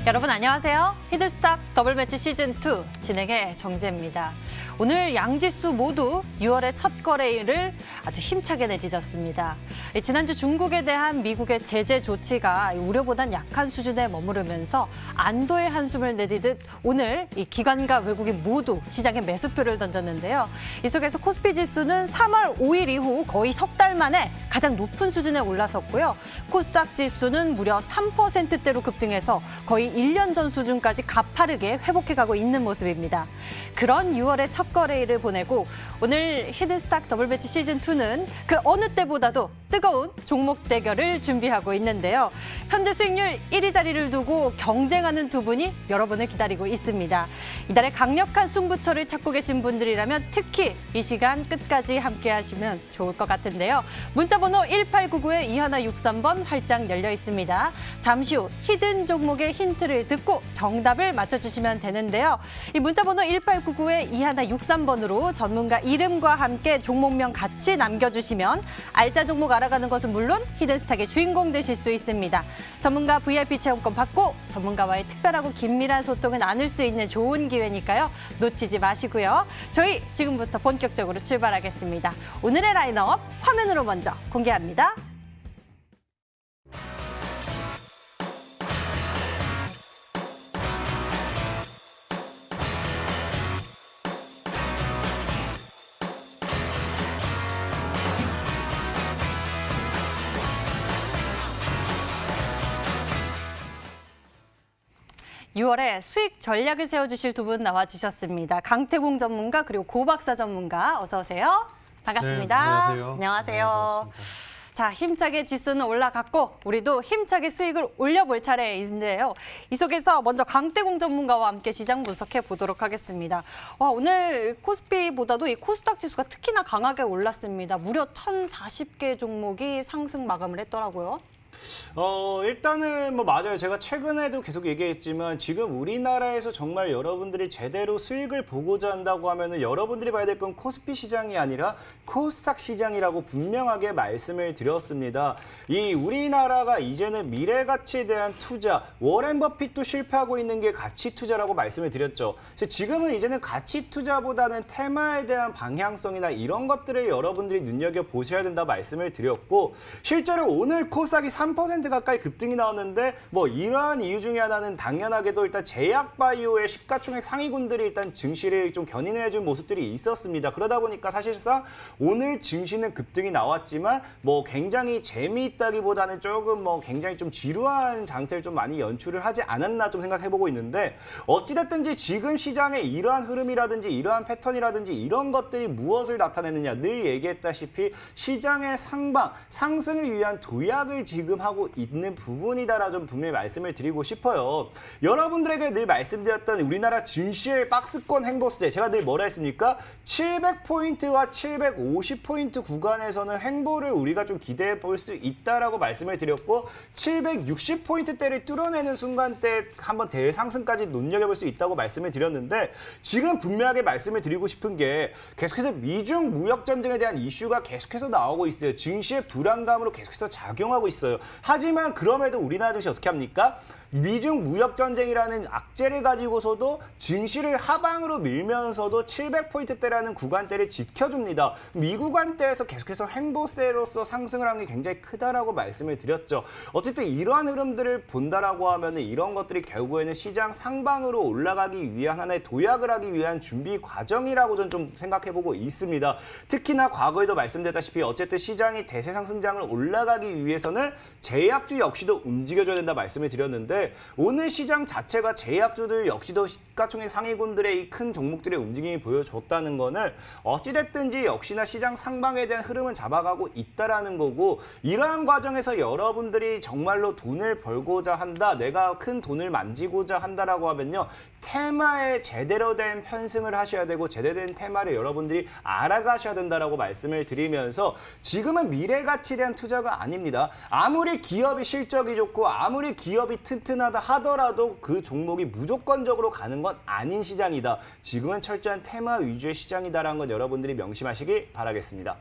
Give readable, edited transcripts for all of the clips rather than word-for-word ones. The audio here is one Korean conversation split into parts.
여러분 안녕하세요. 히든스탁 더블매치 시즌2 진행의 정지혜입니다. 오늘 양지수 모두 6월의 첫 거래일을 아주 힘차게 내딛었습니다. 지난주 중국에 대한 미국의 제재 조치가 우려보단 약한 수준에 머무르면서 안도의 한숨을 내딛듯 오늘 이 기관과 외국인 모두 시장에 매수표를 던졌는데요. 이 속에서 코스피 지수는 3월 5일 이후 거의 석 달 만에 가장 높은 수준에 올라섰고요. 코스닥 지수는 무려 3%대로 급등해서 거의 1년 전 수준까지 가파르게 회복해가고 있는 모습입니다. 그런 6월의 첫 거래일을 보내고 오늘 히든스탁 더블매치 시즌2는 그 어느 때보다도 뜨거운 종목 대결을 준비하고 있는데요. 현재 수익률 1위 자리를 두고 경쟁하는 두 분이 여러분을 기다리고 있습니다. 이달의 강력한 승부처를 찾고 계신 분들이라면 특히 이 시간 끝까지 함께 하시면 좋을 것 같은데요. 문자번호 1899-2163번 활짝 열려 있습니다. 잠시 후 히든 종목의 힌트를 듣고 정답을 맞춰주시면 되는데요. 이 문자번호 1899-2163번으로 전문가 이름과 함께 종목명 같이 남겨주시면 알짜 종목 알아가는 것은 물론 히든스탁의 주인공 되실 수 있습니다. 전문가 VIP 체험권 받고 전문가와의 특별하고 긴밀한 소통을 나눌 수 있는 좋은 기회니까요. 놓치지 마시고요. 저희 지금부터 본격적으로 출발하겠습니다. 오늘의 라인업 화면으로 먼저 공개합니다. (6월에) 수익 전략을 세워주실 두 분 나와주셨습니다. 강태공 전문가 그리고 고박사 전문가 어서 오세요. 반갑습니다. 네, 안녕하세요. 안녕하세요. 네, 자, 힘차게 지수는 올라갔고 우리도 힘차게 수익을 올려볼 차례인데요. 이 속에서 먼저 강태공 전문가와 함께 시장 분석해 보도록 하겠습니다. 와, 오늘 코스피보다도 이 코스닥 지수가 특히나 강하게 올랐습니다. 무려 1,040개 종목이 상승 마감을 했더라고요. 일단은 뭐 맞아요. 제가 최근에도 계속 얘기했지만 지금 우리나라에서 정말 여러분들이 제대로 수익을 보고자 한다고 하면은 여러분들이 봐야 될 건 코스피 시장이 아니라 코스닥 시장이라고 분명하게 말씀을 드렸습니다. 이 우리나라가 이제는 미래 가치에 대한 투자, 워렌 버핏도 실패하고 있는 게 가치 투자라고 말씀을 드렸죠. 지금은 이제는 가치 투자보다는 테마에 대한 방향성이나 이런 것들을 여러분들이 눈여겨보셔야 된다 말씀을 드렸고, 실제로 오늘 코스닥이 3% 가까이 급등이 나왔는데 뭐 이러한 이유 중에 하나는 당연하게도 일단 제약바이오의 시가총액 상위군들이 일단 증시를 좀 견인을 해준 모습들이 있었습니다. 그러다 보니까 사실상 오늘 증시는 급등이 나왔지만 뭐 굉장히 재미있다기보다는 조금 뭐 굉장히 좀 지루한 장세를 좀 많이 연출을 하지 않았나 좀 생각해보고 있는데, 어찌됐든지 지금 시장의 이러한 흐름이라든지 이러한 패턴이라든지 이런 것들이 무엇을 나타내느냐, 늘 얘기했다시피 시장의 상승을 위한 도약을 지금 하고 있는 부분이다라 좀 분명히 말씀을 드리고 싶어요. 여러분들에게 늘 말씀드렸던 우리나라 증시의 박스권 행보세, 제가 늘 뭐라 했습니까? 700포인트와 750포인트 구간에서는 행보를 우리가 좀 기대해 볼 수 있다라고 말씀을 드렸고, 760포인트대를 뚫어내는 순간대 한번 대상승까지 눈여겨볼 수 있다고 말씀을 드렸는데, 지금 분명하게 말씀을 드리고 싶은 게 계속해서 미중 무역 전쟁에 대한 이슈가 계속해서 나오고 있어요. 증시의 불안감으로 계속해서 작용하고 있어요. 하지만 그럼에도 우리나라 증시 어떻게 합니까? 미중 무역 전쟁이라는 악재를 가지고서도 증시를 하방으로 밀면서도 700포인트대라는 구간대를 지켜줍니다. 이 구간대에서 계속해서 행보세로서 상승을 한 게 굉장히 크다라고 말씀을 드렸죠. 어쨌든 이러한 흐름들을 본다라고 하면 이런 것들이 결국에는 시장 상방으로 올라가기 위한 하나의 도약을 하기 위한 준비 과정이라고 저는 좀 생각해보고 있습니다. 특히나 과거에도 말씀드렸다시피 어쨌든 시장이 대세 상승장을 올라가기 위해서는 제약주 역시도 움직여줘야 된다 말씀을 드렸는데, 오늘 시장 자체가 제약주들 역시도 시가총액 상위군들의 이 큰 종목들의 움직임이 보여줬다는 거는 어찌됐든지 역시나 시장 상방에 대한 흐름은 잡아가고 있다라는 거고, 이러한 과정에서 여러분들이 정말로 돈을 벌고자 한다, 내가 큰 돈을 만지고자 한다라고 하면요, 테마에 제대로 된 편승을 하셔야 되고 제대로 된 테마를 여러분들이 알아가셔야 된다라고 말씀을 드리면서, 지금은 미래 가치에 대한 투자가 아닙니다. 아무리 기업이 실적이 좋고 아무리 기업이 튼튼하다 하더라도 그 종목이 무조건적으로 가는 건 아닌 시장이다. 지금은 철저한 테마 위주의 시장이다라는 건 여러분들이 명심하시기 바라겠습니다.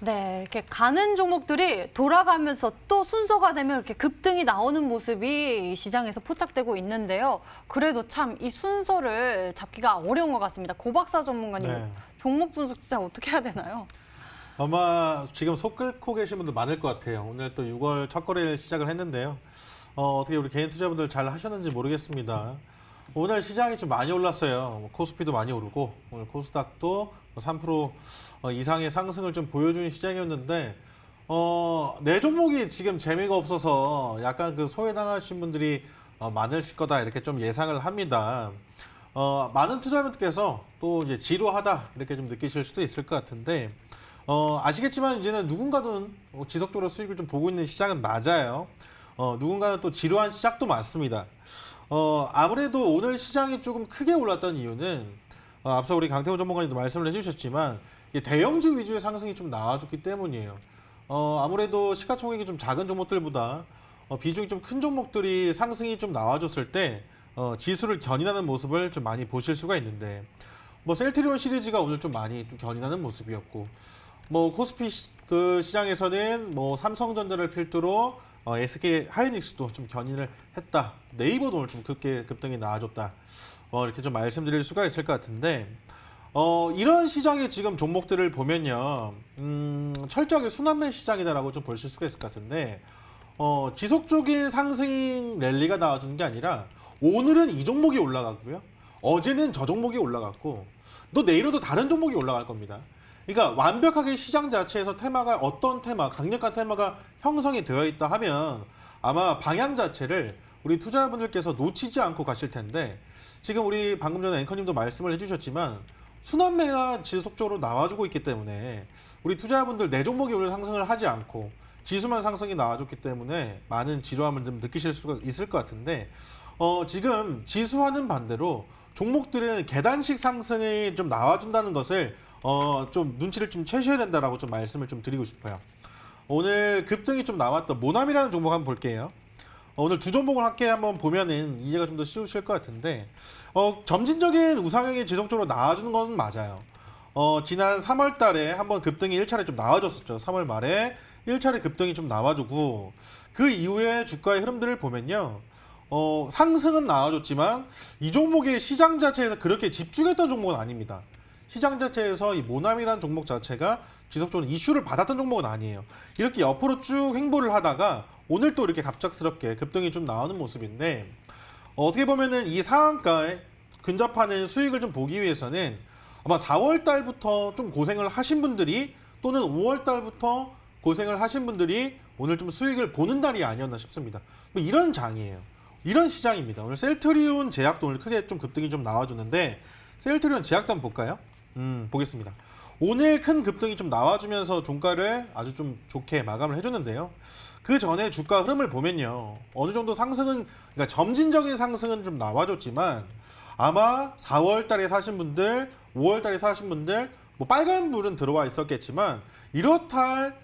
네, 이렇게 가는 종목들이 돌아가면서 또 순서가 되면 이렇게 급등이 나오는 모습이 시장에서 포착되고 있는데요. 그래도 참 이 순서를 잡기가 어려운 것 같습니다. 고박사 전문가님, 네. 종목 분석 진짜 어떻게 해야 되나요? 아마 지금 속 끓고 계신 분들 많을 것 같아요. 오늘 또 6월 첫 거래를 시작을 했는데요. 어떻게 우리 개인 투자분들 잘 하셨는지 모르겠습니다. 오늘 시장이 좀 많이 올랐어요. 코스피도 많이 오르고 오늘 코스닥도 3% 이상의 상승을 좀 보여주는 시장이었는데 내 종목이 지금 재미가 없어서 약간 그 소외당하신 분들이 많으실 거다 이렇게 좀 예상을 합니다. 많은 투자자분들께서 또 이제 지루하다 이렇게 좀 느끼실 수도 있을 것 같은데 아시겠지만 이제는 누군가는 지속적으로 수익을 좀 보고 있는 시장은 맞아요. 누군가는 또 지루한 시작도 많습니다. 아무래도 오늘 시장이 조금 크게 올랐던 이유는 앞서 우리 강태훈 전문가님도 말씀을 해주셨지만 대형주 위주의 상승이 좀 나와줬기 때문이에요. 아무래도 시가총액이 좀 작은 종목들보다 비중이 좀 큰 종목들이 상승이 좀 나와줬을 때 지수를 견인하는 모습을 좀 많이 보실 수가 있는데 뭐 셀트리온 시리즈가 오늘 좀 많이 좀 견인하는 모습이었고 뭐 코스피 그 시장에서는 뭐 삼성전자를 필두로 SK 하이닉스도 좀 견인을 했다. 네이버도 오늘 좀 급등이 나와줬다. 이렇게 좀 말씀드릴 수가 있을 것 같은데 이런 시장의 지금 종목들을 보면요, 철저하게 순환매 시장이다라고 좀 보실 수가 있을 것 같은데 지속적인 상승 랠리가 나와주는 게 아니라 오늘은 이 종목이 올라가고요, 어제는 저 종목이 올라갔고 또 내일은 또 다른 종목이 올라갈 겁니다. 그러니까 완벽하게 시장 자체에서 테마가 어떤 테마, 강력한 테마가 형성이 되어 있다 하면 아마 방향 자체를 우리 투자자분들께서 놓치지 않고 가실 텐데 지금 우리 방금 전에 앵커님도 말씀을 해주셨지만 순환매가 지속적으로 나와주고 있기 때문에 우리 투자자분들 내 종목이 오늘 상승을 하지 않고 지수만 상승이 나와줬기 때문에 많은 지루함을 좀 느끼실 수가 있을 것 같은데 지금 지수와는 반대로 종목들은 계단식 상승이 좀 나와준다는 것을 좀 눈치를 좀 채셔야 된다라고 좀 말씀을 좀 드리고 싶어요. 오늘 급등이 좀 나왔던 모남이라는 종목 한번 볼게요. 오늘 두 종목을 함께 한번 보면은 이해가 좀 더 쉬우실 것 같은데 점진적인 우상향이 지속적으로 나와주는 건 맞아요. 지난 3월 달에 한번 급등이 1차례 좀 나와줬었죠. 3월 말에 1차례 급등이 좀 나와주고 그 이후에 주가의 흐름들을 보면요. 상승은 나와줬지만 이 종목의 시장 자체에서 그렇게 집중했던 종목은 아닙니다. 시장 자체에서 이 모남이라는 종목 자체가 지속적으로 이슈를 받았던 종목은 아니에요. 이렇게 옆으로 쭉 횡보를 하다가 오늘 또 이렇게 갑작스럽게 급등이 좀 나오는 모습인데 어떻게 보면은 이 상한가에 근접하는 수익을 좀 보기 위해서는 아마 4월 달부터 좀 고생을 하신 분들이 또는 5월 달부터 고생을 하신 분들이 오늘 좀 수익을 보는 달이 아니었나 싶습니다. 뭐 이런 장이에요. 이런 시장입니다. 오늘 셀트리온 제약도 오늘 크게 좀 급등이 좀 나와줬는데 셀트리온 제약도 한번 볼까요? 보겠습니다. 오늘 큰 급등이 좀 나와주면서 종가를 아주 좀 좋게 마감을 해줬는데요. 그 전에 주가 흐름을 보면요. 어느 정도 상승은, 그러니까 점진적인 상승은 좀 나와줬지만 아마 4월 달에 사신 분들, 5월 달에 사신 분들, 뭐 빨간 불은 들어와 있었겠지만 이렇다 할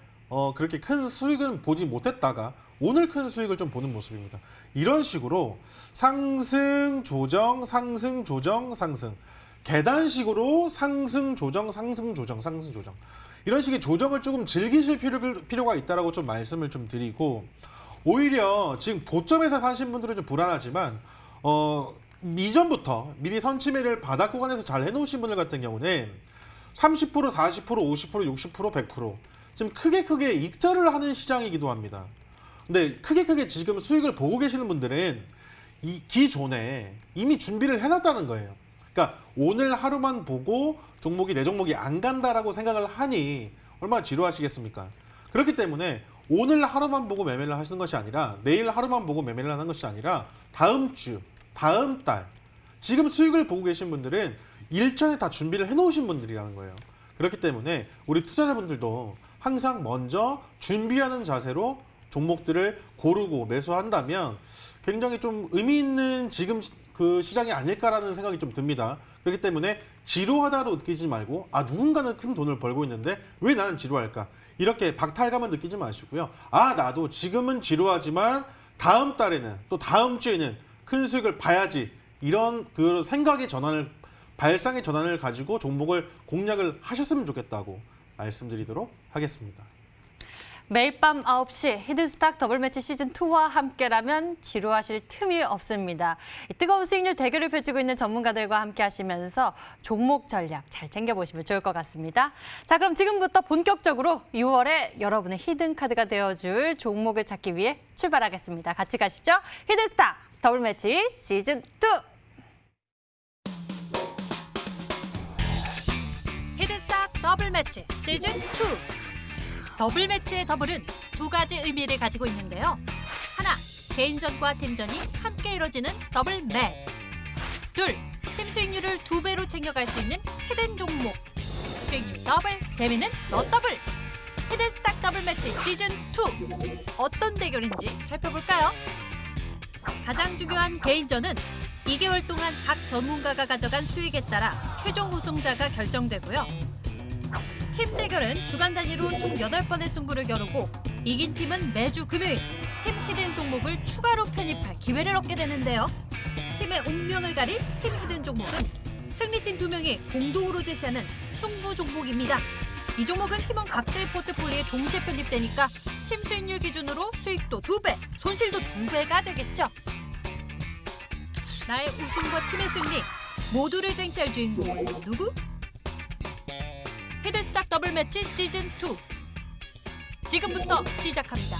그렇게 큰 수익은 보지 못했다가 오늘 큰 수익을 좀 보는 모습입니다. 이런 식으로 상승, 조정, 상승, 조정, 상승. 계단식으로 상승, 조정, 상승, 조정, 상승, 조정. 이런 식의 조정을 조금 즐기실 필요가 있다라고 좀 말씀을 좀 드리고 오히려 지금 고점에서 사신 분들은 좀 불안하지만 이전부터 미리 선침해를 바닥 구간에서 잘 해놓으신 분들 같은 경우는 30%, 40%, 50%, 60%, 100% 지금 크게 익절을 하는 시장이기도 합니다. 근데 크게 지금 수익을 보고 계시는 분들은 이 기존에 이미 준비를 해놨다는 거예요. 그러니까 오늘 하루만 보고 종목이 내 종목이 안 간다라고 생각을 하니 얼마나 지루하시겠습니까? 그렇기 때문에 오늘 하루만 보고 매매를 하시는 것이 아니라 내일 하루만 보고 매매를 하는 것이 아니라 다음 주, 다음 달 지금 수익을 보고 계신 분들은 일전에 다 준비를 해놓으신 분들이라는 거예요. 그렇기 때문에 우리 투자자분들도 항상 먼저 준비하는 자세로 종목들을 고르고 매수한다면 굉장히 좀 의미 있는 지금 그 시장이 아닐까라는 생각이 좀 듭니다. 그렇기 때문에 지루하다로 느끼지 말고 누군가는 큰 돈을 벌고 있는데 왜 나는 지루할까? 이렇게 박탈감을 느끼지 마시고요. 나도 지금은 지루하지만 다음 달에는 또 다음 주에는 큰 수익을 봐야지. 이런 그 생각의 전환을 발상의 전환을 가지고 종목을 공략을 하셨으면 좋겠다고 말씀드리도록 하겠습니다. 하겠습니다. 매일 밤 9시 히든스탁 더블매치 시즌2와 함께라면 지루하실 틈이 없습니다. 이 뜨거운 수익률 대결을 펼치고 있는 전문가들과 함께 하시면서 종목 전략 잘 챙겨보시면 좋을 것 같습니다. 자, 그럼 지금부터 본격적으로 6월에 여러분의 히든카드가 되어줄 종목을 찾기 위해 출발하겠습니다. 같이 가시죠. 히든스탁 더블매치 시즌2! 히든스탁 더블매치 시즌2! 더블 매치의 더블은 두 가지 의미를 가지고 있는데요. 하나, 개인전과 팀전이 함께 이뤄지는 더블 매치. 둘, 팀 수익률을 2배로 챙겨갈 수 있는 히든 종목. 수익률 더블, 재미는 너 더블. 히든스탁 더블 매치 시즌2. 어떤 대결인지 살펴볼까요? 가장 중요한 개인전은 2개월 동안 각 전문가가 가져간 수익에 따라 최종 우승자가 결정되고요. 팀 대결은 주간 단위로 총 8번의 승부를 겨루고 이긴 팀은 매주 금요일 팀 히든 종목을 추가로 편입할 기회를 얻게 되는데요. 팀의 운명을 가릴 팀 히든 종목은 승리팀 2명이 공동으로 제시하는 승부 종목입니다. 이 종목은 팀원 각자의 포트폴리오에 동시에 편입되니까 팀 수익률 기준으로 수익도 2배, 손실도 2배가 되겠죠. 나의 우승과 팀의 승리 모두를 쟁취할 주인공은 누구? 히든스탁 더블매치 시즌2 지금부터 시작합니다.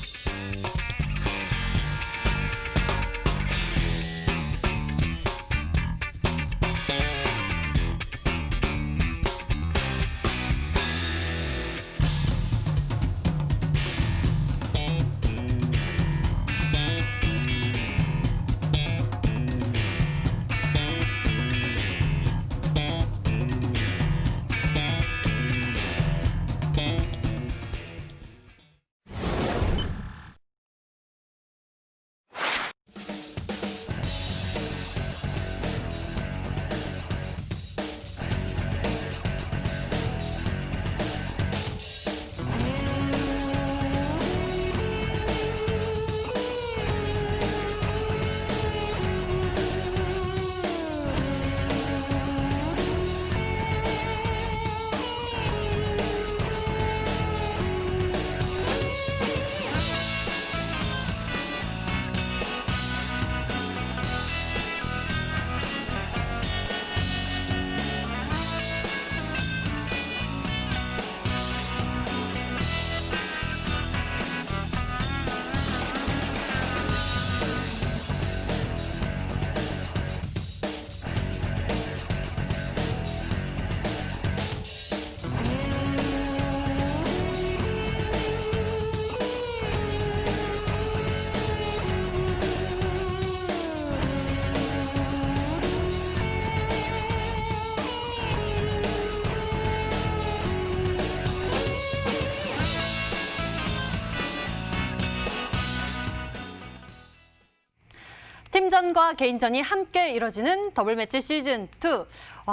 팀전과 개인전이 함께 이뤄지는 더블매치 시즌2.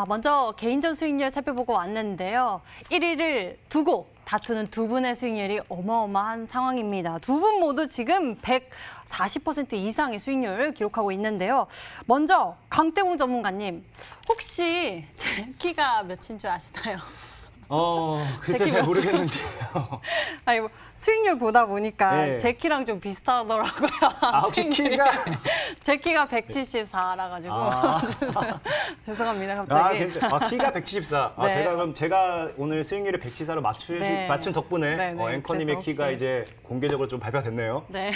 먼저 개인전 수익률 살펴보고 왔는데요. 1위를 두고 다투는 두 분의 수익률이 어마어마한 상황입니다. 두 분 모두 지금 140% 이상의 수익률을 기록하고 있는데요. 먼저 강태공 전문가님, 혹시 제 키가 몇인 줄 아시나요? 글쎄 잘 모르겠는데요. 아니, 뭐 수익률 보다 보니까 네. 제 키랑 좀 비슷하더라고요. 혹시 수익률이. 키가? 제 키가 174라 가지고 죄송합니다. 아, 갑자기. 괜찮아. 키가 174. 네. 제가 오늘 수익률을 174로 네. 맞춘 덕분에 네, 네. 앵커님의 그래서 키가 혹시- 이제 공개적으로 좀 발표가 됐네요. 네.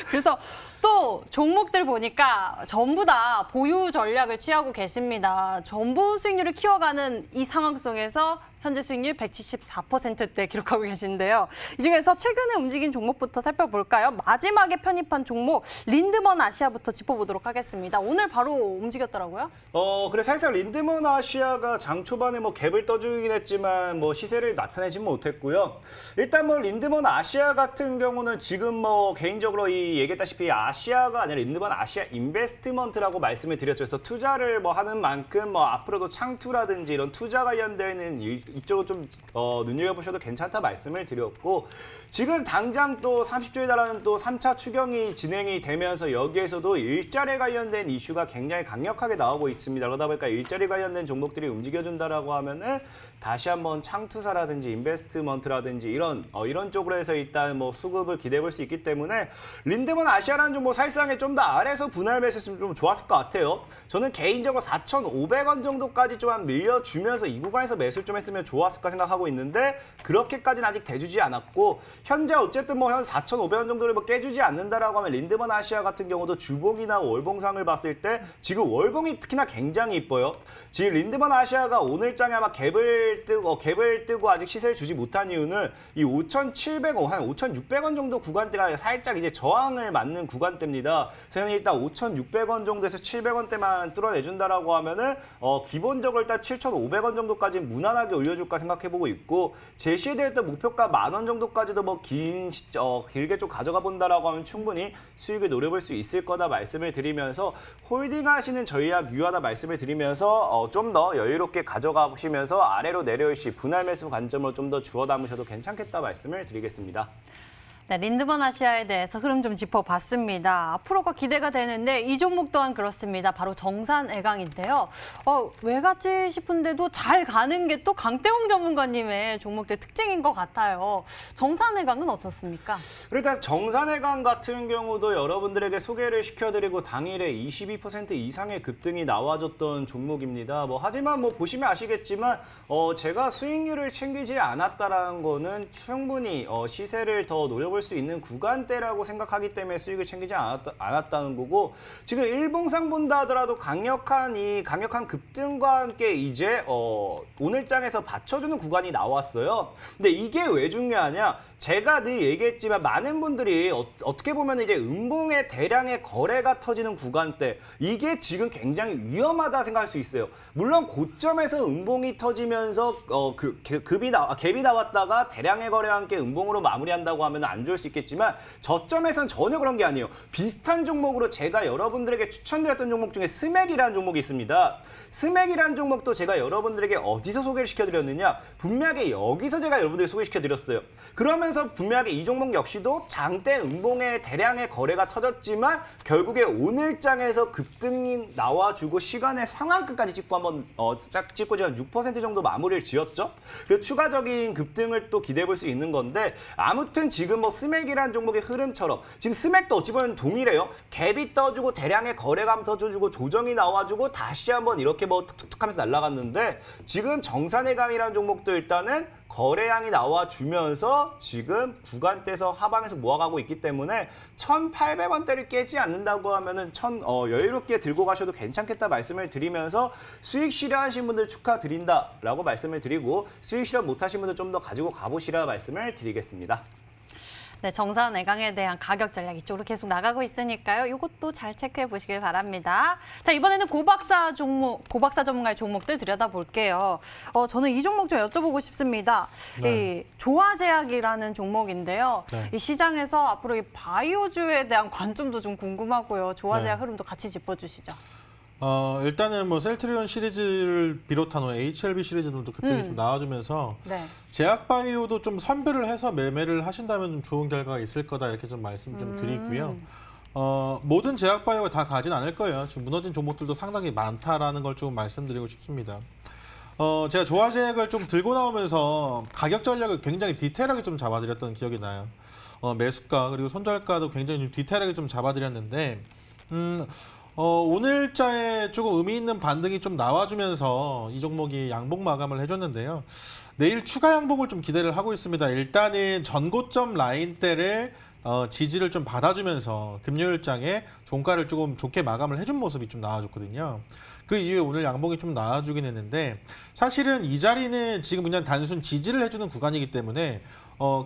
그래서 또 종목들 보니까 전부 다 보유 전략을 취하고 계십니다. 전부 수익률을 키워가는 이 상황 속에서 현재 수익률 174%대 기록하고 계신데요. 이 중에서 최근에 움직인 종목부터 살펴볼까요? 마지막에 편입한 종목 린드먼 아시아부터 짚어보도록 하겠습니다. 오늘 바로 움직였더라고요. 그래 살짝 린드먼 아시아가 장 초반에 뭐 갭을 떠주긴 했지만 뭐 시세를 나타내진 못했고요. 일단 뭐 린드먼 아시아 같은 경우는 지금 뭐 개인적으로 이 얘기했다시피 아시아가 아니라 린드먼 아시아 인베스트먼트라고 말씀을 드렸죠. 그래서 투자를 뭐 하는 만큼 뭐 앞으로도 창투라든지 이런 투자 관련되는 이쪽으로 좀 눈여겨보셔도 괜찮다 말씀을 드렸고 지금 당장 또 30조에 달하는 또 3차 추경이 진행이 되면서 여기에서도 일자리에 관련된 이슈가 굉장히 강력하게 나오고 있습니다. 그러다 보니까 일자리 관련된 종목들이 움직여준다라고 하면은 다시 한번 창투사라든지 인베스트먼트라든지 이런 쪽으로 해서 일단 뭐 수급을 기대해 볼 수 있기 때문에 린드먼 아시아라는 종목 사실상에 좀 더 아래에서 분할 매수했으면 좀 좋았을 것 같아요. 저는 개인적으로 4,500원 정도까지 좀 한 밀려주면서 이 구간에서 매수를 좀 했으면 좋았을까 생각하고 있는데 그렇게까지는 아직 돼주지 않았고 현재 어쨌든 뭐 현 4,500원 정도를 뭐 깨주지 않는다라고 하면 린드먼 아시아 같은 경우도 주봉이나 월봉상을 봤을 때 지금 월봉이 특히나 굉장히 이뻐요. 지금 린드먼 아시아가 오늘장에 아마 갭을 뜨고 아직 시세를 주지 못한 이유는 이 5,700원, 한 5,600원 정도 구간대가 살짝 이제 저항을 맞는 구간대입니다. 저는 일단 5,600원 정도에서 700원대만 뚫어내준다라고 하면은 기본적으로 일단 7,500원 정도까지 무난하게 올려줄까 생각해보고 있고 제시해드렸던 목표가 10,000원 정도까지도 뭐 길게 좀 가져가 본다라고 하면 충분히 수익을 노려볼 수 있을 거다 말씀을 드리면서 홀딩하시는 전략 유효하다 말씀을 드리면서 좀 더 여유롭게 가져가 보시면서 아래로 내려올 시 분할 매수 관점으로 좀 더 주워 담으셔도 괜찮겠다 말씀을 드리겠습니다. 네, 린드먼 아시아에 대해서 흐름 좀 짚어봤습니다. 앞으로가 기대가 되는데 이 종목 또한 그렇습니다. 바로 정산애강인데요. 왜 갔지 싶은데도 잘 가는 게 또 강태홍 전문가님의 종목들 특징인 것 같아요. 정산애강은 어떻습니까? 일단 정산애강 같은 경우도 여러분들에게 소개를 시켜드리고 당일에 22% 이상의 급등이 나와줬던 종목입니다. 하지만 보시면 아시겠지만 제가 수익률을 챙기지 않았다라는 거는 충분히 시세를 더 노려볼 수 있는 구간대라고 생각하기 때문에 수익을 챙기지 않았다는 거고 지금 일봉상 본다 하더라도 강력한 급등과 함께 이제 오늘장에서 받쳐주는 구간이 나왔어요. 근데 이게 왜 중요하냐? 제가 늘 얘기했지만 많은 분들이 어떻게 보면 이제 음봉의 대량의 거래가 터지는 구간대 이게 지금 굉장히 위험하다 생각할 수 있어요. 물론 고점에서 음봉이 터지면서 갭이 나왔다가 대량의 거래와 함께 음봉으로 마무리한다고 하면 안 좋을 수 있겠지만 저점에선 전혀 그런 게 아니에요. 비슷한 종목으로 제가 여러분들에게 추천드렸던 종목 중에 스맥이라는 종목이 있습니다. 스맥이라는 종목도 제가 여러분들에게 어디서 소개를 시켜드렸느냐? 분명하게 여기서 제가 여러분들에게 소개시켜드렸어요. 그러면서 분명하게 이 종목 역시도 장대 음봉의 대량의 거래가 터졌지만 결국에 오늘장에서 급등이 나와주고 시간의 상한가까지 찍고 한번 찍고 지금 6% 정도 마무리를 지었죠. 그리고 추가적인 급등을 또 기대해 볼 수 있는 건데 아무튼 지금 스맥이라는 종목의 흐름처럼 지금 스맥도 어찌 보면 동일해요. 갭이 떠주고 대량의 거래감 터주고 조정이 나와주고 다시 한번 이렇게 툭툭툭 하면서 날아갔는데 지금 정산애강이라는 종목도 일단은 거래량이 나와주면서 지금 구간대에서 하방에서 모아가고 있기 때문에 1,800원대를 깨지 않는다고 하면은 여유롭게 들고 가셔도 괜찮겠다 말씀을 드리면서 수익 실현하신 분들 축하드린다라고 말씀을 드리고 수익 실현 못하신 분들 좀 더 가지고 가보시라 말씀을 드리겠습니다. 네, 정산애강에 대한 가격 전략 이쪽으로 계속 나가고 있으니까요. 이것도 잘 체크해 보시길 바랍니다. 자, 이번에는 고박사 전문가의 종목들 들여다볼게요. 저는 이 종목 좀 여쭤보고 싶습니다. 네. 이 조화제약이라는 종목인데요. 네. 이 시장에서 앞으로 이 바이오주에 대한 관점도 좀 궁금하고요. 조화제약 네. 흐름도 같이 짚어주시죠. 일단은 셀트리온 시리즈를 비롯한 HLB 시리즈들도 급등이 좀 나와주면서 네. 제약바이오도 좀 선별을 해서 매매를 하신다면 좀 좋은 결과가 있을 거다 이렇게 좀 말씀 좀 드리고요. 모든 제약바이오가 다 가진 않을 거예요. 지금 무너진 종목들도 상당히 많다라는 걸 좀 말씀드리고 싶습니다. 제가 조화제약을 좀 들고 나오면서 가격 전략을 굉장히 디테일하게 좀 잡아드렸던 기억이 나요. 매수가 그리고 손절가도 굉장히 좀 디테일하게 좀 잡아드렸는데 오늘자에 조금 의미 있는 반등이 좀 나와주면서 이 종목이 양봉 마감을 해줬는데요. 내일 추가 양봉을 좀 기대를 하고 있습니다. 일단은 전고점 라인대를 지지를 좀 받아주면서 금요일장에 종가를 조금 좋게 마감을 해준 모습이 좀 나와줬거든요. 그 이후에 오늘 양봉이 좀 나와주긴 했는데 사실은 이 자리는 지금 그냥 단순 지지를 해주는 구간이기 때문에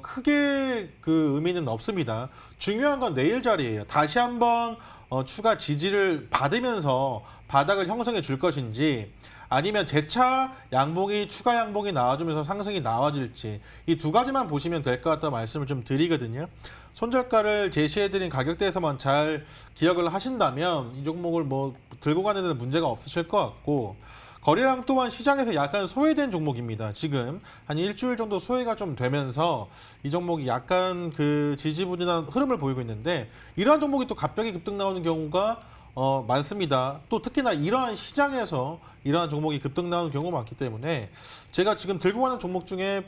크게 그 의미는 없습니다. 중요한 건 내일 자리예요. 다시 한번 추가 지지를 받으면서 바닥을 형성해 줄 것인지 아니면 재차 양봉이 추가 양봉이 나와주면서 상승이 나와질지 이 두 가지만 보시면 될 것 같다는 말씀을 좀 드리거든요. 손절가를 제시해드린 가격대에서만 잘 기억을 하신다면 이 종목을 들고 가는 데는 문제가 없으실 것 같고 거래량 또한 시장에서 약간 소외된 종목입니다. 지금 한 일주일 정도 소외가 좀 되면서 이 종목이 약간 그 지지부진한 흐름을 보이고 있는데 이러한 종목이 또 갑자기 급등 나오는 경우가 많습니다. 또 특히나 이러한 시장에서 이러한 종목이 급등 나오는 경우가 많기 때문에 제가 지금 들고 가는 종목 중에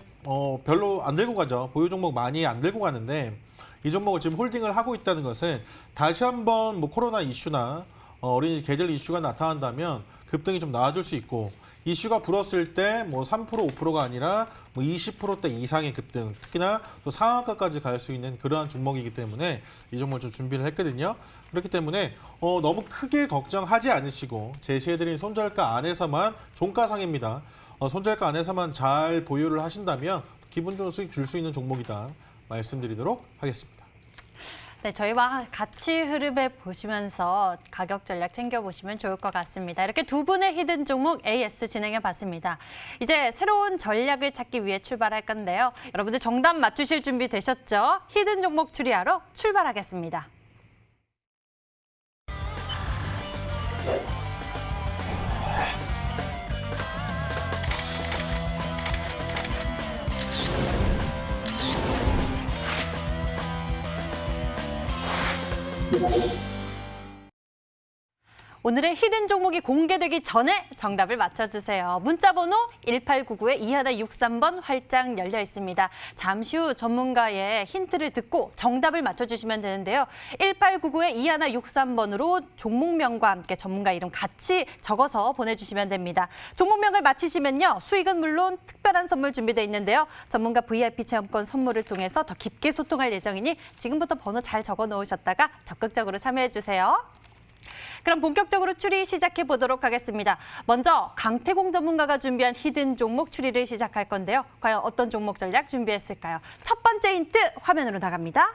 별로 안 들고 가죠. 보유 종목 많이 안 들고 가는데 이 종목을 지금 홀딩을 하고 있다는 것은 다시 한번 뭐 코로나 이슈나 어린이집 계절 이슈가 나타난다면 급등이 좀 나아질 수 있고 이슈가 불었을 때 뭐 3% 5%가 아니라 뭐 20%대 이상의 급등, 특히나 또 상한가까지 갈 수 있는 그러한 종목이기 때문에 이 종목을 좀 준비를 했거든요. 그렇기 때문에 너무 크게 걱정하지 않으시고 제시해드린 손절가 안에서만 종가상입니다. 손절가 안에서만 잘 보유를 하신다면 기분 좋은 수익 줄 수 있는 종목이다 말씀드리도록 하겠습니다. 네, 저희와 같이 흐름을 보시면서 가격 전략 챙겨보시면 좋을 것 같습니다. 이렇게 두 분의 히든 종목 AS 진행해봤습니다. 이제 새로운 전략을 찾기 위해 출발할 건데요. 여러분들 정답 맞추실 준비 되셨죠? 히든 종목 추리하러 출발하겠습니다. 오늘의 히든 종목이 공개되기 전에 정답을 맞춰주세요. 문자번호 1899-2163번 활짝 열려 있습니다. 잠시 후 전문가의 힌트를 듣고 정답을 맞춰주시면 되는데요. 1899-2163번으로 종목명과 함께 전문가 이름 같이 적어서 보내주시면 됩니다. 종목명을 맞히시면요. 수익은 물론 특별한 선물 준비되어 있는데요. 전문가 VIP 체험권 선물을 통해서 더 깊게 소통할 예정이니 지금부터 번호 잘 적어 놓으셨다가 적극적으로 참여해주세요. 그럼 본격적으로 추리 시작해 보도록 하겠습니다. 먼저 강태공 전문가가 준비한 히든 종목 추리를 시작할 건데요. 과연 어떤 종목 전략 준비했을까요? 첫 번째 힌트 화면으로 나갑니다.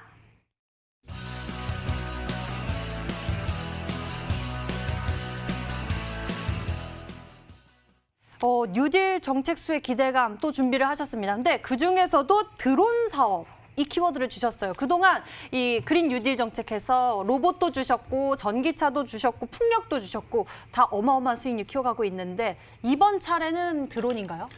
뉴딜 정책 수의 기대감 또 준비를 하셨습니다. 근데 그중에서도 드론 사업. 이 키워드를 주셨어요. 그동안 이 그린 뉴딜 정책에서 로봇도 주셨고 전기차도 주셨고 풍력도 주셨고 다 어마어마한 수익률 키워가고 있는데 이번 차례는 드론인가요?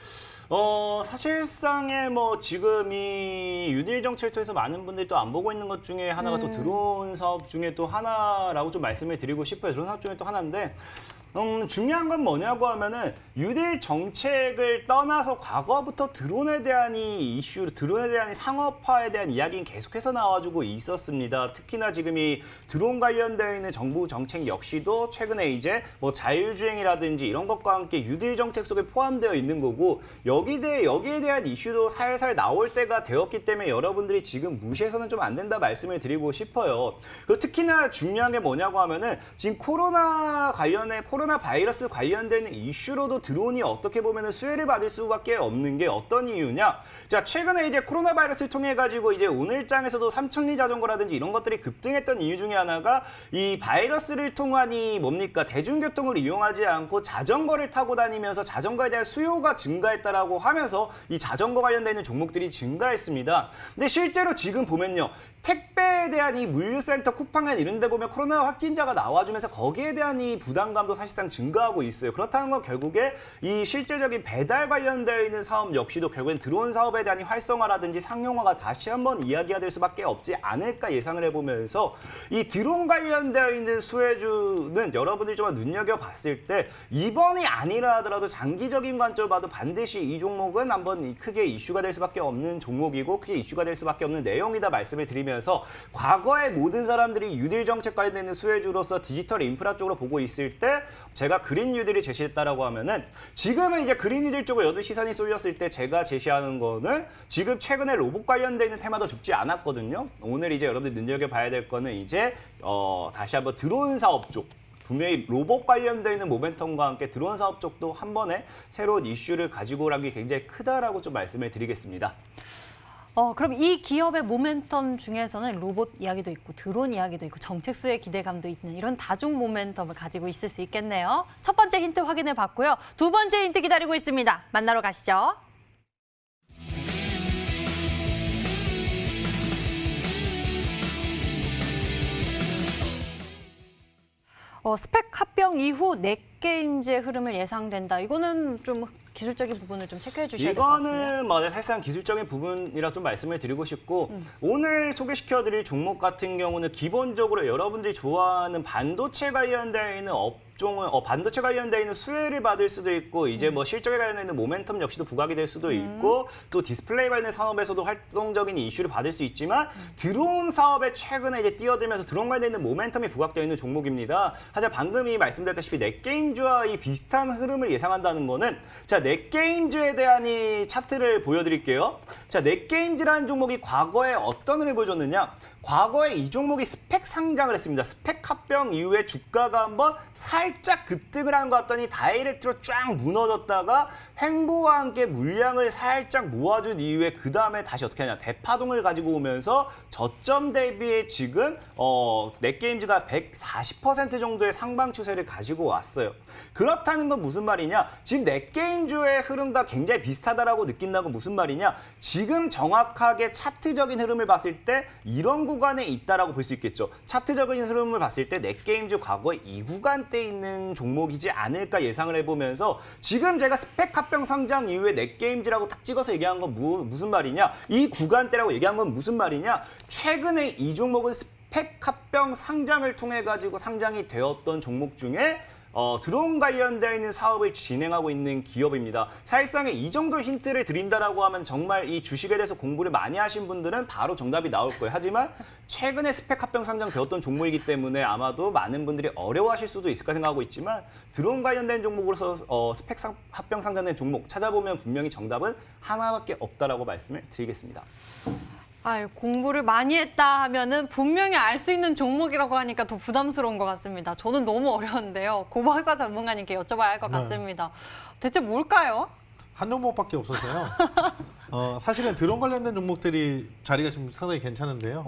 사실상에 뭐 지금 이 뉴딜 정책을 통해서 많은 분들이 또 안 보고 있는 것 중에 하나가 또 드론 사업 중에 또 하나라고 좀 말씀을 드리고 싶어요. 드론 사업 중에 또 하나인데 중요한 건 뭐냐고 하면은 뉴딜 정책을 떠나서 과거부터 드론에 대한 이 이슈, 드론에 대한 상업화에 대한 이야기는 계속해서 나와주고 있었습니다. 특히나 지금 이 드론 관련되어 있는 정부 정책 역시도 최근에 이제 뭐 자율주행이라든지 이런 것과 함께 뉴딜 정책 속에 포함되어 있는 거고 여기에 대한 이슈도 살살 나올 때가 되었기 때문에 여러분들이 지금 무시해서는 좀 안 된다 말씀을 드리고 싶어요. 그리고 특히나 중요한 게 뭐냐고 하면은 지금 코로나 바이러스 관련되는 이슈로도 드론이 어떻게 보면은 수혜를 받을 수밖에 없는 게 어떤 이유냐? 자, 최근에 이제 코로나 바이러스를 통해 가지고 이제 오늘장에서도 삼천리 자전거라든지 이런 것들이 급등했던 이유 중에 하나가 이 바이러스를 통한 이 뭡니까? 대중교통을 이용하지 않고 자전거를 타고 다니면서 자전거에 대한 수요가 증가했다라고 하면서 이 자전거 관련되는 종목들이 증가했습니다. 근데 실제로 지금 보면요. 택배에 대한 이 물류센터 쿠팡이나 이런 데 보면 코로나 확진자가 나와주면서 거기에 대한 이 부담감도 사실상 증가하고 있어요. 그렇다는 건 결국에 이 실제적인 배달 관련되어 있는 사업 역시도 결국엔 드론 사업에 대한 이 활성화라든지 상용화가 다시 한번 이야기가 될 수밖에 없지 않을까 예상을 해보면서 이 드론 관련되어 있는 수혜주는 여러분들이 좀 눈여겨봤을 때 이번이 아니라 하더라도 장기적인 관점을 봐도 반드시 이 종목은 한번 크게 이슈가 될 수밖에 없는 종목이고 크게 이슈가 될 수밖에 없는 내용이다 말씀을 드리면서 과거에 모든 사람들이 뉴딜 정책 관련된 수혜주로서 디지털 인프라 쪽으로 보고 있을 때 제가 그린 뉴딜이 제시했다라고 하면은 지금은 이제 그린 뉴딜 쪽으로 여덟 시선이 쏠렸을 때 제가 제시하는 거는 지금 최근에 로봇 관련돼 있는 테마도 죽지 않았거든요. 오늘 이제 여러분들 눈여겨봐야 될 거는 이제 다시 한번 드론 사업 쪽. 분명히 로봇 관련되어 있는 모멘텀과 함께 드론 사업 쪽도 한 번에 새로운 이슈를 가지고 오라는 게 굉장히 크다라고 좀 말씀을 드리겠습니다. 그럼 이 기업의 모멘텀 중에서는 로봇 이야기도 있고 드론 이야기도 있고 정책 수혜 기대감도 있는 이런 다중 모멘텀을 가지고 있을 수 있겠네요. 첫 번째 힌트 확인해 봤고요. 두 번째 힌트 기다리고 있습니다. 만나러 가시죠. 스펙 합병 이후 넷게임즈의 흐름을 예상된다. 이거는 좀 기술적인 부분을 좀 체크해 주셔야 될 것 같아요. 이거는 맞아요. 사실상 기술적인 부분이라 좀 말씀을 드리고 싶고 오늘 소개시켜드릴 종목 같은 경우는 기본적으로 여러분들이 좋아하는 반도체 관련되어 있는 반도체 관련되어 있는 수혜를 받을 수도 있고 이제 뭐 실적에 관련되어 있는 모멘텀 역시도 부각이 될 수도 있고 또 디스플레이 관련 산업에서도 활동적인 이슈를 받을 수 있지만 드론 사업에 최근에 이제 뛰어들면서 드론 관련되어 있는 모멘텀이 부각되어 있는 종목입니다. 하지만 방금 말씀드렸다시피 넷게임즈와 이 비슷한 흐름을 예상한다는 거는 자 넷게임즈에 대한 이 차트를 보여드릴게요. 자 넷게임즈라는 종목이 과거에 어떤 흐름을 보여줬느냐? 과거에 이 종목이 스펙 상장을 했습니다. 스펙 합병 이후에 주가가 한번 살짝 급등을 한 것 같더니 다이렉트로 쫙 무너졌다가 횡보와 함께 물량을 살짝 모아준 이후에 그 다음에 다시 어떻게 하냐 대파동을 가지고 오면서 저점 대비에 지금 넷게임즈가 140% 정도의 상방 추세를 가지고 왔어요. 그렇다는 건 무슨 말이냐? 지금 넷게임즈의 흐름과 굉장히 비슷하다라고 느낀다고 무슨 말이냐? 지금 정확하게 차트적인 흐름을 봤을 때 이런 구간에 있다라고 볼 수 있겠죠. 차트적인 흐름을 봤을 때 넷게임즈 과거에 이 구간대에 있는 종목이지 않을까 예상을 해보면서 지금 제가 스펙 합병 상장 이후에 넷게임즈라고 딱 찍어서 얘기한 건 무슨 말이냐? 이 구간대라고 얘기한 건 무슨 말이냐? 최근에 이 종목은 스펙 합병 상장을 통해 가지고 상장이 되었던 종목 중에 드론 관련되어 있는 사업을 진행하고 있는 기업입니다. 사실상에 이 정도 힌트를 드린다라고 하면 정말 이 주식에 대해서 공부를 많이 하신 분들은 바로 정답이 나올 거예요. 하지만 최근에 스펙 합병 상장되었던 종목이기 때문에 아마도 많은 분들이 어려워하실 수도 있을까 생각하고 있지만 드론 관련된 종목으로서 스펙 합병 상장된 종목 찾아보면 분명히 정답은 하나밖에 없다라고 말씀을 드리겠습니다. 공부를 많이 했다 하면은 분명히 알 수 있는 종목이라고 하니까 더 부담스러운 것 같습니다. 저는 너무 어려운데요. 고박사 전문가님께 여쭤봐야 할 것 같습니다. 대체 뭘까요? 한 종목밖에 없어서요. 사실은 드론 관련된 종목들이 자리가 지금 상당히 괜찮은데요.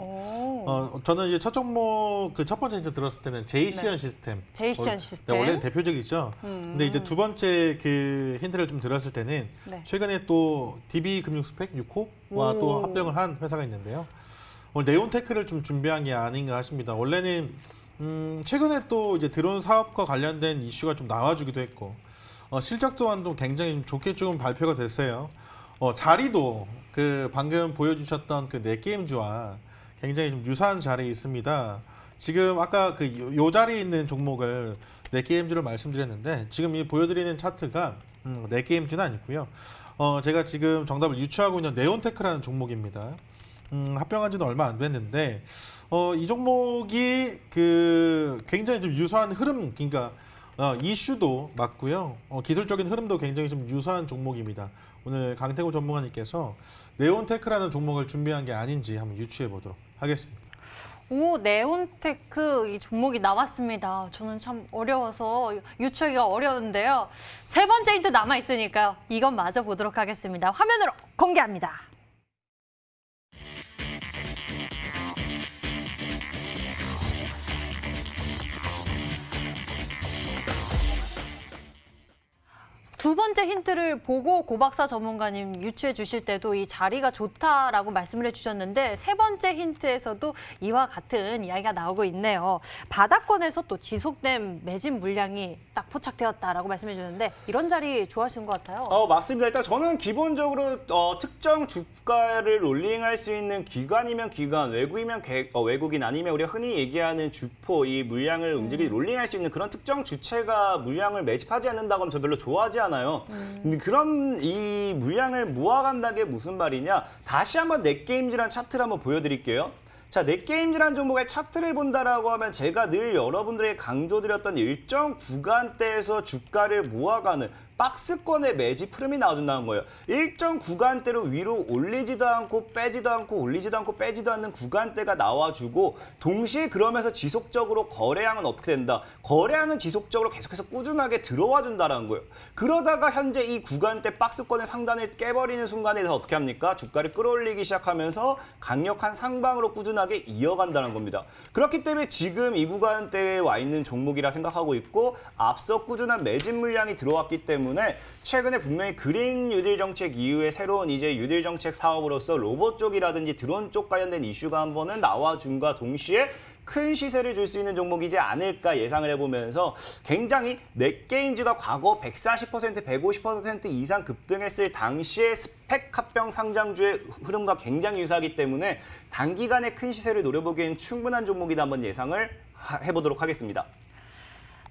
저는 이제 첫 종목 그 첫 번째 힌트 들었을 때는 제이시언 시스템. 제이시언 시스템. 네, 원래는 대표적이죠. 근데 이제 두 번째 그 힌트를 좀 들었을 때는 최근에 또 DB 금융 스펙 6호와 또 합병을 한 회사가 있는데요. 오늘 네온테크를 좀 준비한 게 아닌가 싶습니다. 원래는 최근에 또 이제 드론 사업과 관련된 이슈가 좀 나와주기도 했고 실적 또한도 굉장히 좋게 좀 발표가 됐어요. 자리도 그 방금 보여주셨던 그 넷게임즈와 굉장히 좀 유사한 자리에 있습니다. 지금 아까 그 요 자리에 있는 종목을 넷게임즈를 말씀드렸는데 지금 이 보여드리는 차트가 넷게임즈는 아니고요. 제가 지금 정답을 유추하고 있는 네온테크라는 종목입니다. 합병한 지는 얼마 안 됐는데 이 종목이 그 굉장히 좀 유사한 흐름, 그러니까 이슈도 맞고요. 기술적인 흐름도 굉장히 좀 유사한 종목입니다. 오늘 강태구 전문가님께서 네온테크라는 종목을 준비한 게 아닌지 한번 유추해 보도록 하겠습니다. 네온테크 이 종목이 나왔습니다. 저는 참 어려워서 유추하기가 어려운데요. 세 번째 힌트 남아 있으니까요. 이건 마저 보도록 하겠습니다. 화면으로 공개합니다. 두 번째 힌트를 보고 고박사 전문가님 유추해 주실 때도 이 자리가 좋다라고 말씀을 해주셨는데 세 번째 힌트에서도 이와 같은 이야기가 나오고 있네요. 바닥권에서 또 지속된 매집 물량이 딱 포착되었다라고 말씀해 주셨는데 이런 자리 좋아하시는 것 같아요. 맞습니다. 일단 저는 기본적으로 특정 주가를 롤링할 수 있는 기관이면 기관, 외국이면 외국인 아니면 우리가 흔히 얘기하는 주포, 이 물량을 움직이고 롤링할 수 있는 그런 특정 주체가 물량을 매집하지 않는다고 하면 저 별로 좋아하지 않아요. 그럼 이 물량을 모아간다는 게 무슨 말이냐? 다시 한번 넷게임즈라는 차트를 한번 보여드릴게요. 자, 넷게임즈라는 종목의 차트를 본다라고 하면 제가 늘 여러분들에게 강조드렸던 일정 구간대에서 주가를 모아가는 박스권의 매집 흐름이 나와준다는 거예요. 일정 구간대로 위로 올리지도 않고 빼지도 않고 올리지도 않고 빼지도 않는 구간대가 나와주고 동시에 그러면서 지속적으로 거래량은 어떻게 된다? 거래량은 지속적으로 계속해서 꾸준하게 들어와 준다는 거예요. 그러다가 현재 이 구간대 박스권의 상단을 깨버리는 순간에 대해서 어떻게 합니까? 주가를 끌어올리기 시작하면서 강력한 상방으로 꾸준하게 이어간다는 겁니다. 그렇기 때문에 지금 이 구간대에 와 있는 종목이라 생각하고 있고 앞서 꾸준한 매집 물량이 들어왔기 때문에 최근에 분명히 그린 뉴딜 정책 이후에 새로운 이제 뉴딜 정책 사업으로서 로봇 쪽이라든지 드론 쪽 관련된 이슈가 한 번은 나와준과 동시에 큰 시세를 줄 수 있는 종목이지 않을까 예상을 해보면서 굉장히 넷게임즈가 과거 140%, 150% 이상 급등했을 당시의 스펙 합병 상장주의 흐름과 굉장히 유사하기 때문에 단기간에 큰 시세를 노려보기엔 충분한 종목이다 한번 예상을 해보도록 하겠습니다.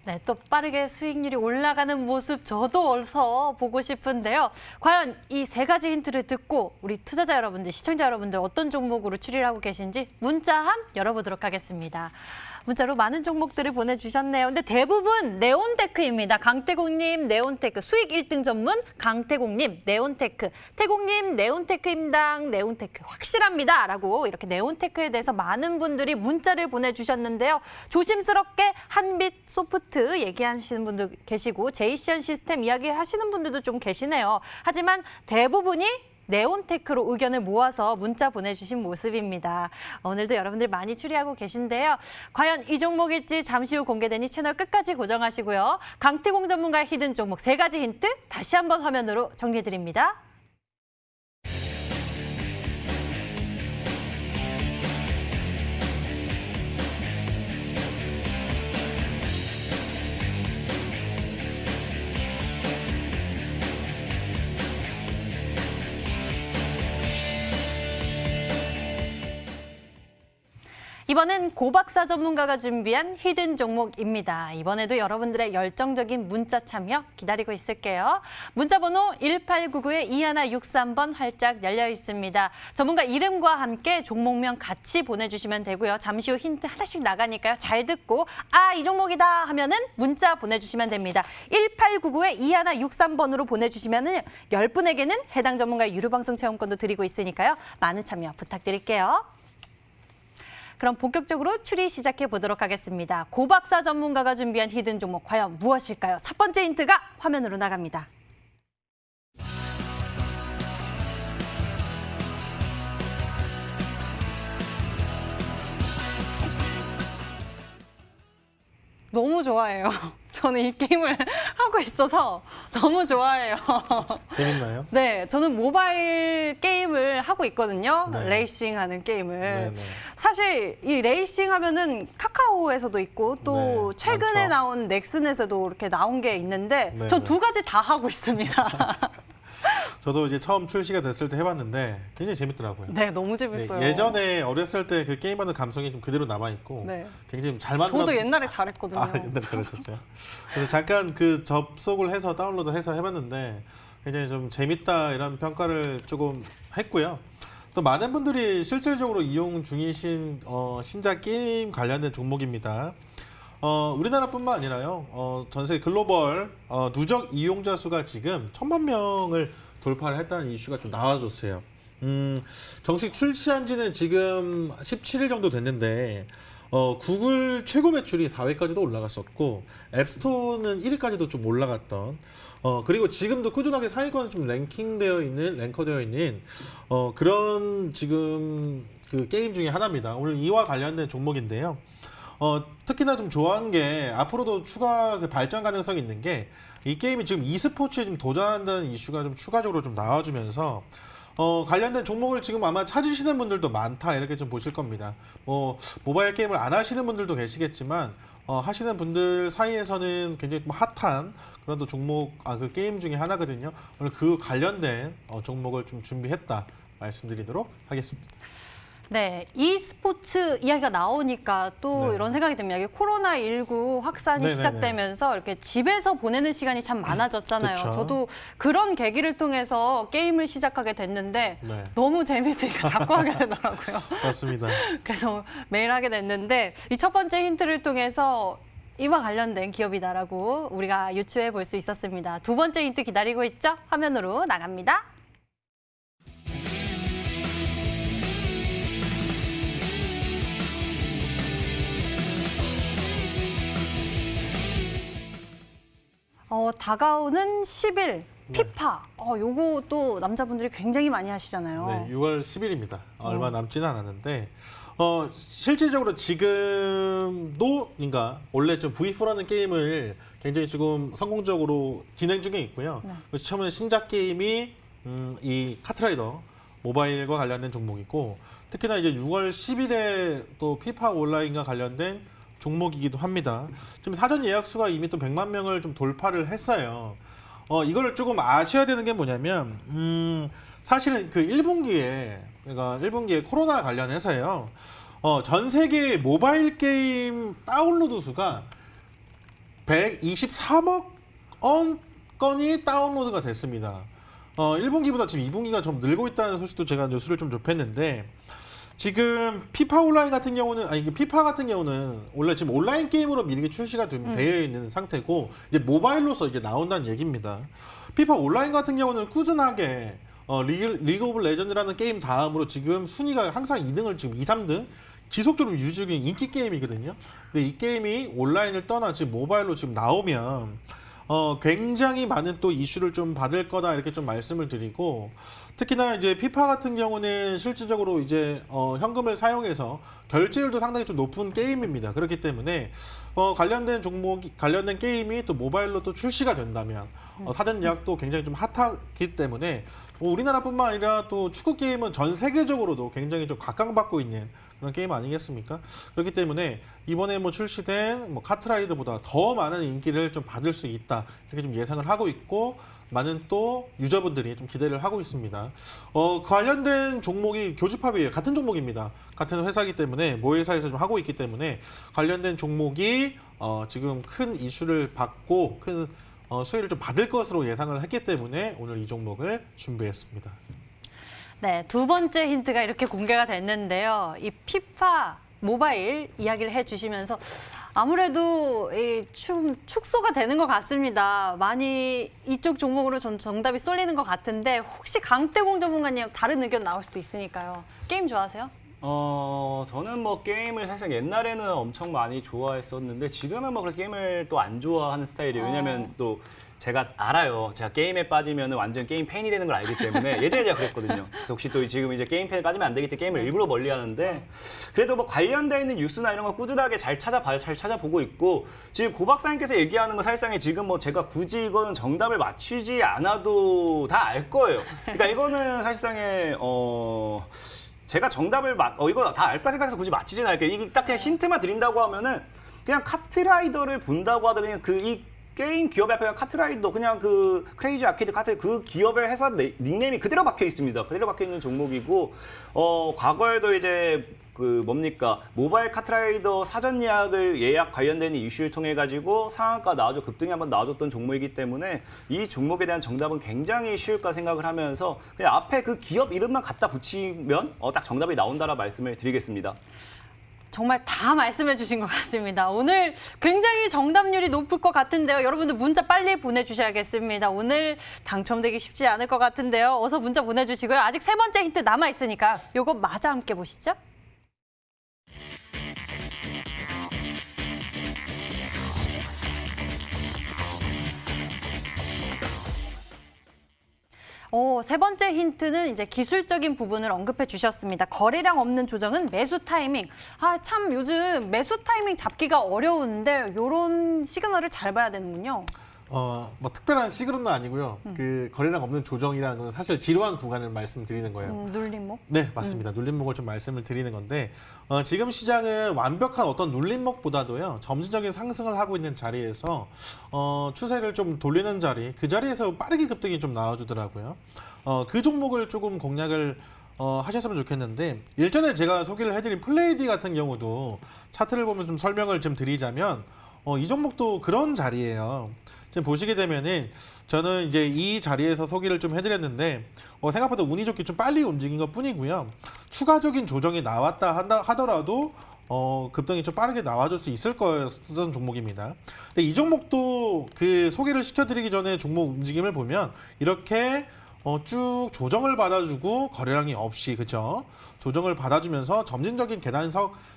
네, 또 빠르게 수익률이 올라가는 모습 저도 어서 보고 싶은데요. 과연 이 세 가지 힌트를 듣고 우리 투자자 여러분들, 시청자 여러분들 어떤 종목으로 추리를 하고 계신지 문자함 열어보도록 하겠습니다. 문자로 많은 종목들을 보내주셨네요. 근데 대부분 네온테크입니다. 강태공님 네온테크, 수익 1등 전문 강태공님 네온테크, 태공님 네온테크입니다. 네온테크 확실합니다. 라고 이렇게 네온테크에 대해서 많은 분들이 문자를 보내주셨는데요. 조심스럽게 한빛 소프트 얘기하시는 분도 계시고 제이시언 시스템 이야기하시는 분들도 좀 계시네요. 하지만 대부분이 네온테크로 의견을 모아서 문자 보내주신 모습입니다. 오늘도 여러분들 많이 추리하고 계신데요. 과연 이 종목일지 잠시 후 공개되니 채널 끝까지 고정하시고요. 강태공 전문가의 히든 종목 세 가지 힌트 다시 한번 화면으로 정리해드립니다. 이번엔 고박사 전문가가 준비한 히든 종목입니다. 이번에도 여러분들의 열정적인 문자 참여 기다리고 있을게요. 문자 번호 1899-2163번 활짝 열려 있습니다. 전문가 이름과 함께 종목명 같이 보내주시면 되고요. 잠시 후 힌트 하나씩 나가니까요. 잘 듣고 아, 이 종목이다 하면은 문자 보내주시면 됩니다. 1899-2163번으로 보내주시면 10분에게는 해당 전문가의 유료방송 체험권도 드리고 있으니까요. 많은 참여 부탁드릴게요. 그럼 본격적으로 추리 시작해 보도록 하겠습니다. 고박사 전문가가 준비한 히든 종목 과연 무엇일까요? 첫 번째 힌트가 화면으로 나갑니다. 너무 좋아해요. 저는 이 게임을 하고 있어서 너무 좋아해요. 재밌나요? 네, 저는 모바일 게임을 하고 있거든요. 네. 레이싱하는 게임을. 네네. 사실 이 레이싱 하면은 카카오에서도 있고 또 네, 최근에 많죠. 나온 넥슨에서도 이렇게 나온 게 있는데 네, 전 네. 두 가지 다 하고 있습니다. 저도 이제 처음 출시가 됐을 때 해봤는데 굉장히 재밌더라고요. 네, 너무 네, 재밌어요. 예전에 어렸을 때 그 게임하는 감성이 좀 그대로 남아있고 네. 굉장히 좀 잘 만들어. 저도 옛날에 잘했거든요. 아, 옛날에 잘하셨어요. 그래서 잠깐 그 접속을 해서 다운로드해서 해봤는데 굉장히 좀 재밌다 이런 평가를 조금 했고요. 또 많은 분들이 실질적으로 이용 중이신 신작 게임 관련된 종목입니다. 우리나라뿐만 아니라요. 전 세계 글로벌 누적 이용자 수가 지금 1,000만 명을 돌파를 했다는 이슈가 좀 나와줬어요. 정식 출시한 지는 지금 17일 정도 됐는데 구글 최고 매출이 4위까지도 올라갔었고 앱스토어는 1위까지도 좀 올라갔던 그리고 지금도 꾸준하게 상위권에 좀 랭커되어 있는 그런 지금 그 게임 중에 하나입니다. 오늘 이와 관련된 종목인데요. 특히나 좀 좋아한 게 앞으로도 추가 그 발전 가능성이 있는 게 이 게임이 지금 e스포츠에 좀 도전한다는 이슈가 좀 추가적으로 좀 나와주면서 관련된 종목을 지금 아마 찾으시는 분들도 많다 이렇게 좀 보실 겁니다. 모바일 게임을 안 하시는 분들도 계시겠지만 하시는 분들 사이에서는 굉장히 좀 핫한 그런 또 종목, 그 게임 중에 하나거든요. 오늘 그 관련된 종목을 좀 준비했다 말씀드리도록 하겠습니다. 네, e스포츠 이야기가 나오니까 또 네. 이런 생각이 듭니다. 이게 코로나19 확산이 네네네. 시작되면서 이렇게 집에서 보내는 시간이 참 많아졌잖아요. 그쵸. 저도 그런 계기를 통해서 게임을 시작하게 됐는데 네. 너무 재밌으니까 자꾸 하게 되더라고요. 맞습니다. 그래서 매일 하게 됐는데 이 첫 번째 힌트를 통해서 이와 관련된 기업이다라고 우리가 유추해 볼 수 있었습니다. 두 번째 힌트 기다리고 있죠? 화면으로 나갑니다. 다가오는 10일 피파. 요거 또 남자분들이 굉장히 많이 하시잖아요. 네, 6월 10일입니다. 얼마 남지는 않았는데 실질적으로 지금도 그러니까 원래 좀 V4라는 게임을 굉장히 지금 성공적으로 진행 중에 있고요. 네. 그래서 처음에 신작 게임이 이 카트라이더 모바일과 관련된 종목이고 특히나 이제 6월 10일에 또 피파 온라인과 관련된 종목이기도 합니다. 지금 사전 예약 수가 이미 또 100만 명을 좀 돌파를 했어요. 이거를 조금 아셔야 되는 게 뭐냐면 사실은 그 1분기에 그러니까 1분기에 코로나 관련해서요. 전 세계 모바일 게임 다운로드 수가 123억 건이 다운로드가 됐습니다. 1분기보다 지금 2분기가 좀 늘고 있다는 소식도 제가 뉴스를 좀 접했는데 지금 피파 온라인 같은 경우는 피파 같은 경우는 원래 지금 온라인 게임으로 미리 출시가 되어 있는 상태고 이제 모바일로서 이제 나온다는 얘기입니다. 피파 온라인 같은 경우는 꾸준하게 리그 오브 레전드라는 게임 다음으로 지금 순위가 항상 2등을 지금 2, 3등 지속적으로 유지 중인 인기 게임이거든요. 근데 이 게임이 온라인을 떠나 지금 모바일로 지금 나오면 굉장히 많은 또 이슈를 좀 받을 거다 이렇게 좀 말씀을 드리고 특히나 이제 피파 같은 경우는 실질적으로 이제 현금을 사용해서 결제율도 상당히 좀 높은 게임입니다. 그렇기 때문에 관련된 종목이 관련된 게임이 또 모바일로 또 출시가 된다면 사전 예약도 굉장히 좀 핫하기 때문에 우리나라뿐만 아니라 또 축구 게임은 전 세계적으로도 굉장히 좀 각광받고 있는 그런 게임 아니겠습니까? 그렇기 때문에 이번에 뭐 출시된 카트라이더보다 더 많은 인기를 좀 받을 수 있다 이렇게 좀 예상을 하고 있고 많은 또 유저분들이 좀 기대를 하고 있습니다. 관련된 종목이 교집합이에요. 같은 종목입니다. 같은 회사이기 때문에 모회사에서 좀 하고 있기 때문에 관련된 종목이 지금 큰 이슈를 받고 큰 수혜를 좀 받을 것으로 예상을 했기 때문에 오늘 이 종목을 준비했습니다. 네, 두 번째 힌트가 이렇게 공개가 됐는데요. 이 피파 모바일 이야기를 해주시면서 아무래도 좀 축소가 되는 것 같습니다. 많이 이쪽 종목으로 전 정답이 쏠리는 것 같은데 혹시 강태공 전문가님 다른 의견 나올 수도 있으니까요. 게임 좋아하세요? 저는 뭐 게임을 사실 옛날에는 엄청 많이 좋아했었는데 지금은 뭐 그렇게 게임을 또 안 좋아하는 스타일이에요. 왜냐면 또 제가 알아요. 제가 게임에 빠지면 완전 게임 팬이 되는 걸 알기 때문에 예전에 제가 그랬거든요. 그래서 혹시 또 지금 이제 게임 팬에 빠지면 안 되기 때문에 게임을 일부러 멀리 하는데 그래도 뭐 관련되어 있는 뉴스나 이런 거 꾸준하게 잘 찾아보고 있고 지금 고 박사님께서 얘기하는 거 사실상에 지금 뭐 제가 굳이 이거는 정답을 맞추지 않아도 다 알 거예요. 그러니까 이거는 사실상에 제가 정답을 이거 다 알 거라 생각해서 굳이 맞히진 않을게요. 이게 딱 그냥 힌트만 드린다고 하면은 그냥 카트라이더를 본다고 하더니 이 게임 기업 앞에 카트라이더 그냥 그 크레이지 아케이드 카트 그 기업의 회사 닉네임이 그대로 박혀 있습니다. 그대로 박혀 있는 종목이고 과거에도 이제 그 뭡니까 모바일 카트라이더 사전 예약 관련된 이슈를 통해 가지고 상한가 나와줘 급등이 한번 나와줬던 종목이기 때문에 이 종목에 대한 정답은 굉장히 쉬울 까 생각을 하면서 그냥 앞에 그 기업 이름만 갖다 붙이면 딱 정답이 나온다라 말씀을 드리겠습니다. 정말 다 말씀해 주신 것 같습니다. 오늘 굉장히 정답률이 높을 것 같은데요. 여러분들 문자 빨리 보내주셔야겠습니다. 오늘 당첨되기 쉽지 않을 것 같은데요. 어서 문자 보내주시고요. 아직 세 번째 힌트 남아있으니까 요거 마저 함께 보시죠. 세 번째 힌트는 이제 기술적인 부분을 언급해 주셨습니다. 거래량 없는 조정은 매수 타이밍. 참 요즘 매수 타이밍 잡기가 어려운데 이런 시그널을 잘 봐야 되는군요. 뭐 특별한 시그널은 아니고요. 그 거래량 없는 조정이라는 건 사실 지루한 구간을 말씀드리는 거예요. 눌림목? 네, 맞습니다. 눌림목을 좀 말씀을 드리는 건데 지금 시장은 완벽한 어떤 눌림목보다도요. 점진적인 상승을 하고 있는 자리에서 추세를 좀 돌리는 자리, 그 자리에서 빠르게 급등이 좀 나와주더라고요. 그 종목을 조금 공략을 하셨으면 좋겠는데 일전에 제가 소개를 해드린 플레이디 같은 경우도 차트를 보면 좀 설명을 좀 드리자면 이 종목도 그런 자리예요. 지금 보시게 되면은 저는 이제 이 자리에서 소개를 좀 해드렸는데 생각보다 운이 좋게 좀 빨리 움직인 것 뿐이고요. 추가적인 조정이 나왔다 하더라도 급등이 좀 빠르게 나와줄 수 있을 거였던 종목입니다. 근데 이 종목도 그 소개를 시켜드리기 전에 종목 움직임을 보면 이렇게 쭉 조정을 받아주고 거래량이 없이 그죠? 조정을 받아주면서 점진적인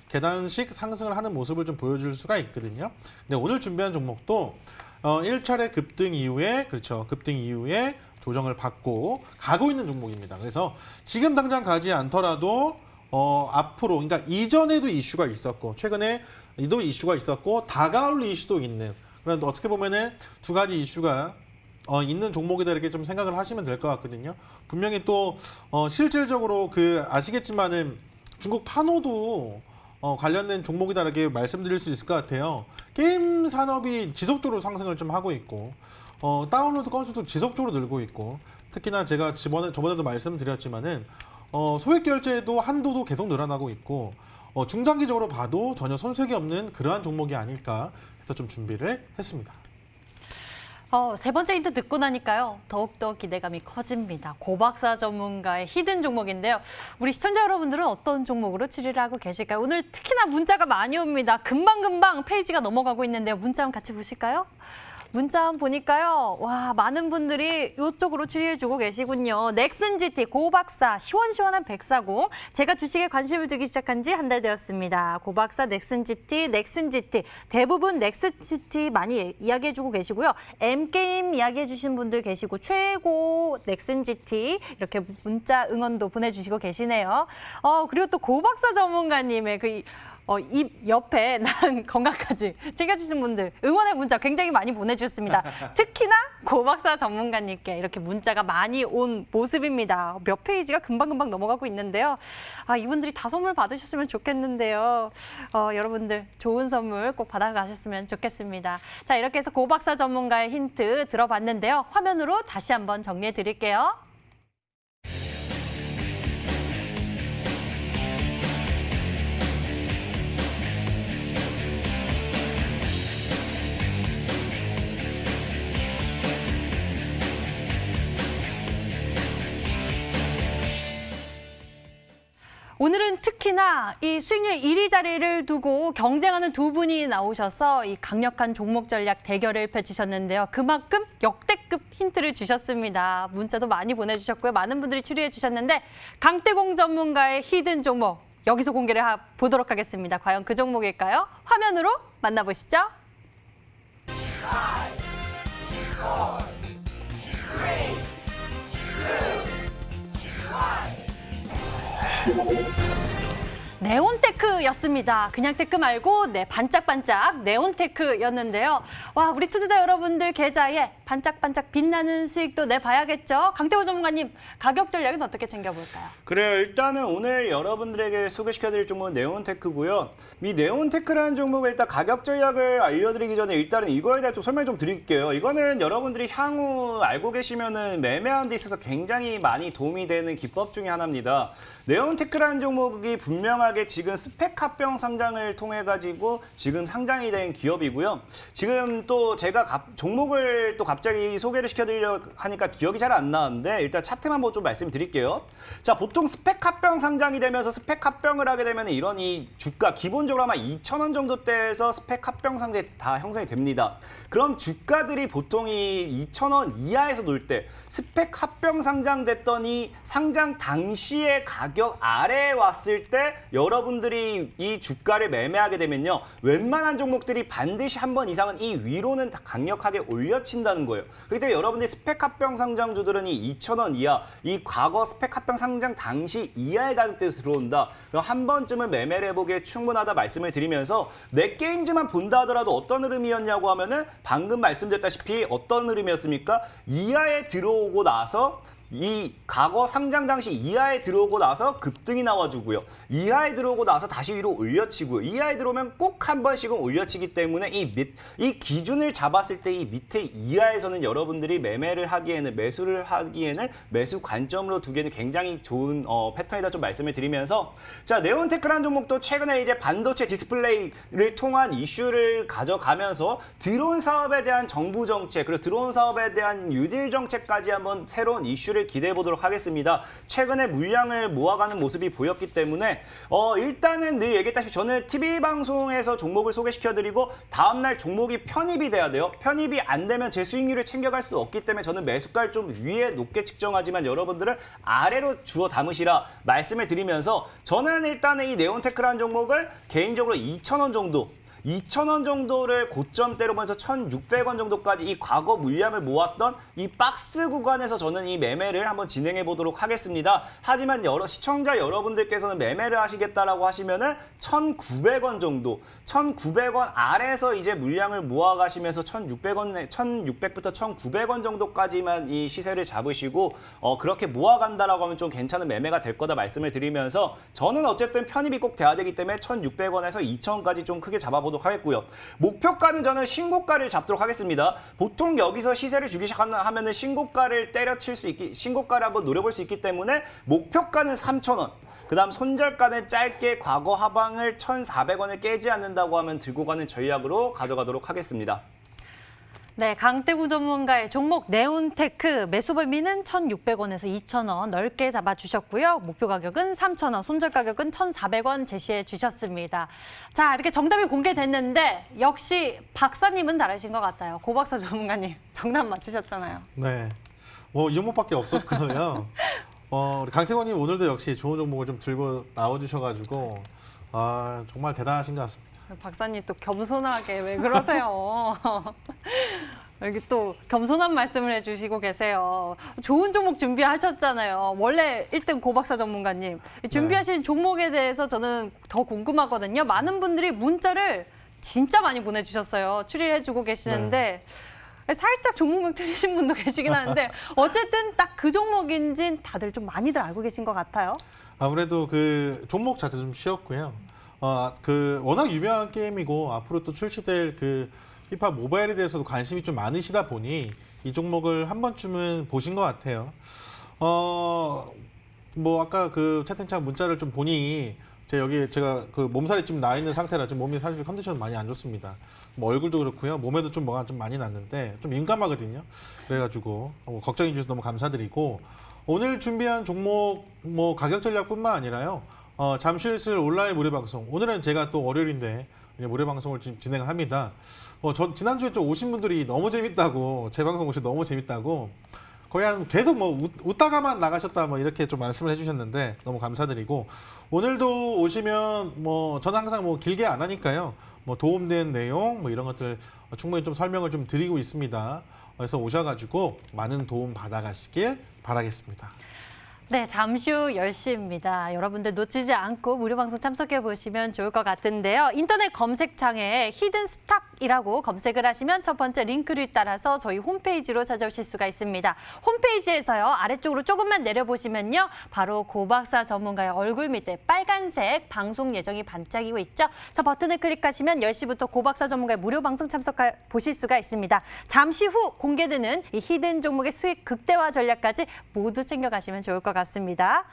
계단식 상승을 하는 모습을 좀 보여줄 수가 있거든요. 근데 오늘 준비한 종목도 1차례 급등 이후에 급등 이후에 조정을 받고 가고 있는 종목입니다. 그래서 지금 당장 가지 않더라도 앞으로 그러니까 이전에도 이슈가 있었고 최근에 이도 이슈가 있었고 다가올 이슈도 있는 그런데 어떻게 보면은 두 가지 이슈가 있는 종목이다 이렇게 좀 생각을 하시면 될 것 같거든요. 분명히 또 실질적으로 아시겠지만은 중국 판호도 관련된 종목이다 이렇게 말씀드릴 수 있을 것 같아요. 게임 산업이 지속적으로 상승을 좀 하고 있고 다운로드 건수도 지속적으로 늘고 있고 특히나 제가 저번에도 말씀드렸지만은 소액 결제도 한도도 계속 늘어나고 있고 중장기적으로 봐도 전혀 손색이 없는 그러한 종목이 아닐까 해서 좀 준비를 했습니다. 세 번째 힌트 듣고 나니까요. 더욱더 기대감이 커집니다. 고박사 전문가의 히든 종목인데요. 우리 시청자 여러분들은 어떤 종목으로 추리를 하고 계실까요? 오늘 특히나 문자가 많이 옵니다. 금방금방 페이지가 넘어가고 있는데요. 문자 한번 같이 보실까요? 문자 한번 보니까요. 와, 많은 분들이 이쪽으로 추리해주고 계시군요. 넥슨 GT, 고박사, 시원시원한 백사고. 제가 주식에 관심을 두기 시작한 지 한 달 되었습니다. 고박사, 넥슨 GT, 대부분 넥슨 GT 많이 이야기해주고 계시고요. M게임 이야기해주신 분들 계시고 최고 넥슨 GT 이렇게 문자 응원도 보내주시고 계시네요. 그리고 또 고박사 전문가님의 입 옆에 난 건강까지 챙겨주신 분들 응원의 문자 굉장히 많이 보내주셨습니다. 특히나 고박사 전문가님께 이렇게 문자가 많이 온 모습입니다. 몇 페이지가 금방금방 넘어가고 있는데요. 이분들이 다 선물 받으셨으면 좋겠는데요. 여러분들 좋은 선물 꼭 받아가셨으면 좋겠습니다. 자, 이렇게 해서 고박사 전문가의 힌트 들어봤는데요. 화면으로 다시 한번 정리해 드릴게요. 오늘은 특히나 이 수익률 1위 자리를 두고 경쟁하는 두 분이 나오셔서 이 강력한 종목 전략 대결을 펼치셨는데요. 그만큼 역대급 힌트를 주셨습니다. 문자도 많이 보내주셨고요. 많은 분들이 추리해 주셨는데 강태공 전문가의 히든 종목 여기서 공개를 보도록 하겠습니다. 과연 그 종목일까요? 화면으로 만나보시죠. 5, 4, 3, 2, 1. 네온테크였습니다. 그냥 테크 말고 반짝반짝 네온테크였는데요. 와, 우리 투자자 여러분들 계좌에 반짝반짝 빛나는 수익도 내봐야겠죠. 강태호 전문가님, 가격 전략은 어떻게 챙겨볼까요? 그래요. 일단은 오늘 여러분들에게 소개시켜드릴 종목은 네온테크고요. 이 네온테크라는 종목을 일단 가격 전략을 알려드리기 전에 일단은 이거에 대해 좀 설명 좀 드릴게요. 이거는 여러분들이 향후 알고 계시면은 매매하는 데 있어서 굉장히 많이 도움이 되는 기법 중에 하나입니다. 네온테크라는 종목이 분명하게 지금 스펙 합병 상장을 통해 가지고 지금 상장이 된 기업이고요. 지금 또 제가 종목을 또 갑자기 소개를 시켜드리려고 하니까 기억이 잘 안 나는데 일단 차트만 한번 좀 말씀드릴게요. 자, 보통 스펙 합병 상장이 되면서 스펙 합병을 하게 되면 이런 이 주가 기본적으로 아마 2,000원 정도대에서 스펙 합병 상장이 다 형성이 됩니다. 그럼 주가들이 보통 이 2,000원 이하에서 놀 때 스펙 합병 상장됐더니 상장 당시의 가격 아래에 왔을 때 여러분들이 이 주가를 매매하게 되면요. 웬만한 종목들이 반드시 한 번 이상은 이 위로는 다 강력하게 올려친다는 거예요. 그렇기 때문에 여러분들이 스펙 합병 상장주들은 이 2,000원 이하, 이 과거 스펙 합병 상장 당시 이하의 가격대에서 들어온다. 그럼 한 번쯤은 매매를 해보기에 충분하다 말씀을 드리면서 넷게임즈만 본다 하더라도 어떤 흐름이었냐고 하면은 방금 말씀드렸다시피 어떤 흐름이었습니까? 이하에 들어오고 나서 이 과거 상장 당시 이하에 들어오고 나서 급등이 나와주고요. 이하에 들어오고 나서 다시 위로 올려치고요. 이하에 들어오면 꼭 한 번씩은 올려치기 때문에 이 기준을 잡았을 때 이 밑에 이하에서는 여러분들이 매매를 하기에는 매수를 하기에는 매수 관점으로 두기에는 굉장히 좋은 패턴이다 좀 말씀을 드리면서 자, 네온테크라는 종목도 최근에 이제 반도체 디스플레이를 통한 이슈를 가져가면서 드론 사업에 대한 정부 정책 그리고 드론 사업에 대한 뉴딜 정책까지 한번 새로운 이슈를 기대해 보도록 하겠습니다. 최근에 물량을 모아가는 모습이 보였기 때문에 일단은 늘 얘기했다시피 저는 TV 방송에서 종목을 소개시켜드리고 다음날 종목이 편입이 돼야 돼요. 편입이 안 되면 제 수익률을 챙겨갈 수 없기 때문에 저는 매수가를 좀 위에 높게 측정하지만 여러분들은 아래로 주워 담으시라 말씀을 드리면서 저는 일단은 이 네온테크라는 종목을 개인적으로 2,000원 정도 2,000원 정도를 고점대로 보면서 1,600원 정도까지 이 과거 물량을 모았던 이 박스 구간에서 저는 이 매매를 한번 진행해 보도록 하겠습니다. 하지만 시청자 여러분들께서는 매매를 하시겠다라고 하시면은 1,900원 정도, 1,900원 아래에서 이제 물량을 모아가시면서 1,600부터 1,900원 정도까지만 이 시세를 잡으시고 그렇게 모아간다라고 하면 좀 괜찮은 매매가 될 거다 말씀을 드리면서 저는 어쨌든 편입이 꼭 돼야 되기 때문에 1,600원에서 2,000원까지 좀 크게 잡아보도록 하겠고요. 목표가는 저는 신고가를 잡도록 하겠습니다. 보통 여기서 시세를 주기 시작하면은 신고가를 때려칠 수 있기, 신고가를 한번 노려볼 수 있기 때문에 목표가는 3,000원. 그다음 손절가는 짧게 과거 하방을 1,400원을 깨지 않는다고 하면 들고 가는 전략으로 가져가도록 하겠습니다. 네, 강태구 전문가의 종목 네온테크 매수 범위는 1,600원에서 2,000원 넓게 잡아주셨고요. 목표 가격은 3,000원, 손절 가격은 1,400원 제시해 주셨습니다. 자, 이렇게 정답이 공개됐는데 역시 박사님은 다르신 것 같아요. 고박사 전문가님 정답 맞추셨잖아요. 네. 뭐 이 종목밖에 없었고요. 우리 강태권님 오늘도 역시 좋은 종목을 좀 들고 나와주셔가지고 정말 대단하신 것 같습니다. 박사님 또 겸손하게 왜 그러세요? 여기 또 겸손한 말씀을 해주시고 계세요. 좋은 종목 준비하셨잖아요. 원래 1등 고박사 전문가님. 준비하신 종목에 대해서 저는 더 궁금하거든요. 많은 분들이 문자를 진짜 많이 보내주셨어요. 추리해주고 계시는데 살짝 종목명 틀리신 분도 계시긴 하는데 어쨌든 딱 그 종목인지 다들 좀 많이들 알고 계신 것 같아요. 아무래도 그 종목 자체 좀 쉬웠고요. 그 워낙 유명한 게임이고 앞으로 또 출시될 그 피파 모바일에 대해서도 관심이 좀 많으시다 보니 이 종목을 한 번쯤은 보신 것 같아요. 뭐 아까 그 채팅창 문자를 좀 보니 제가 그 몸살이 좀 나 있는 상태라 좀 몸이 사실 컨디션 많이 안 좋습니다. 뭐 얼굴도 그렇고요. 몸에도 좀 뭐가 좀 많이 났는데 좀 민감하거든요. 그래가지고 걱정해 주셔서 너무 감사드리고 오늘 준비한 종목 뭐 가격 전략뿐만 아니라요. 잠시 후 있을 온라인 무료 방송. 오늘은 제가 또 월요일인데 무료 방송을 지금 진행을 합니다. 지난주에 좀 오신 분들이 너무 재밌다고 제 방송 오시 너무 재밌다고 거의 한 계속 뭐 웃다가만 나가셨다 뭐 이렇게 좀 말씀을 해주셨는데 너무 감사드리고 오늘도 오시면 뭐 저는 항상 뭐 길게 안 하니까요. 뭐 도움된 내용 뭐 이런 것들 충분히 좀 설명을 좀 드리고 있습니다. 그래서 오셔가지고 많은 도움 받아가시길 바라겠습니다. 네, 잠시 후 10시입니다. 여러분들 놓치지 않고 무료 방송 참석해 보시면 좋을 것 같은데요. 인터넷 검색창에 히든 스탁이라고 검색을 하시면 첫 번째 링크를 따라서 저희 홈페이지로 찾아오실 수가 있습니다. 홈페이지에서요. 아래쪽으로 조금만 내려보시면요. 바로 고박사 전문가의 얼굴 밑에 빨간색 방송 예정이 반짝이고 있죠. 저 버튼을 클릭하시면 10시부터 고박사 전문가의 무료 방송 참석해 보실 수가 있습니다. 잠시 후 공개되는 이 히든 종목의 수익 극대화 전략까지 모두 챙겨가시면 좋을 것 같습니다.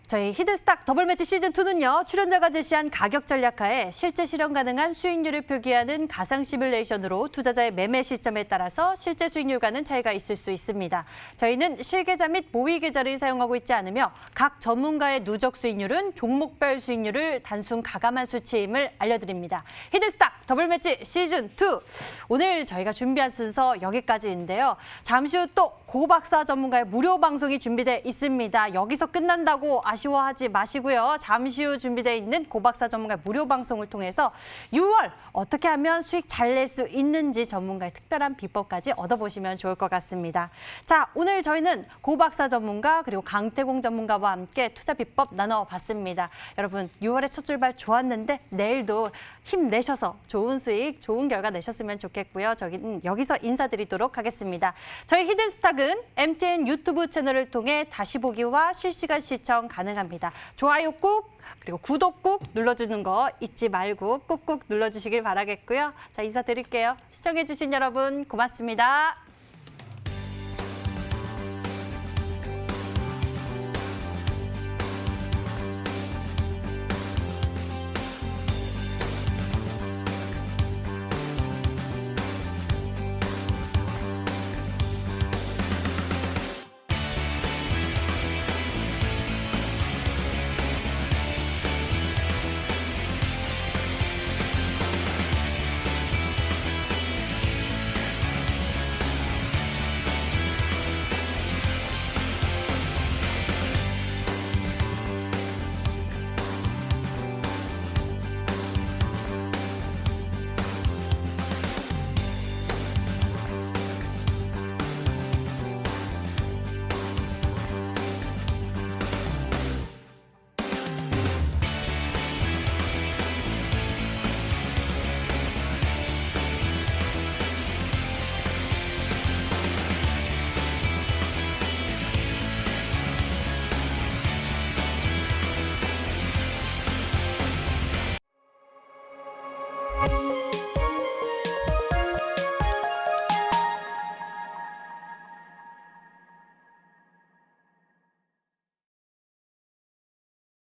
저희 히든스탁 더블매치 시즌2는요. 출연자가 제시한 가격 전략하에 실제 실현 가능한 수익률을 표기하는 가상 시뮬레이션으로 투자자의 매매 시점에 따라서 실제 수익률과는 차이가 있을 수 있습니다. 저희는 실계좌 및 모의 계좌를 사용하고 있지 않으며 각 전문가의 누적 수익률은 종목별 수익률을 단순 가감한 수치임을 알려드립니다. 히든스탁 더블매치 시즌2 오늘 저희가 준비한 순서 여기까지인데요. 잠시 후 또 고박사 전문가의 무료 방송이 준비돼 있습니다. 여기서 끝난다고 아쉬워하지 마시고요. 잠시 후 준비되어 있는 고박사 전문가의 무료 방송을 통해서 6월 어떻게 하면 수익 잘 낼 수 있는지 전문가의 특별한 비법까지 얻어보시면 좋을 것 같습니다. 자, 오늘 저희는 고박사 전문가 그리고 강태공 전문가와 함께 투자 비법 나눠봤습니다. 여러분 6월의 첫 출발 좋았는데 내일도 힘내셔서 좋은 수익, 좋은 결과 내셨으면 좋겠고요. 저희는 여기서 인사드리도록 하겠습니다. 저희 히든스탁은 MTN 유튜브 채널을 통해 다시 보기와 실시간 시청 가능합니다. 좋아요 꾹 그리고 구독 꾹 눌러주는 거 잊지 말고 꾹꾹 눌러주시길 바라겠고요. 자, 인사드릴게요. 시청해주신 여러분 고맙습니다.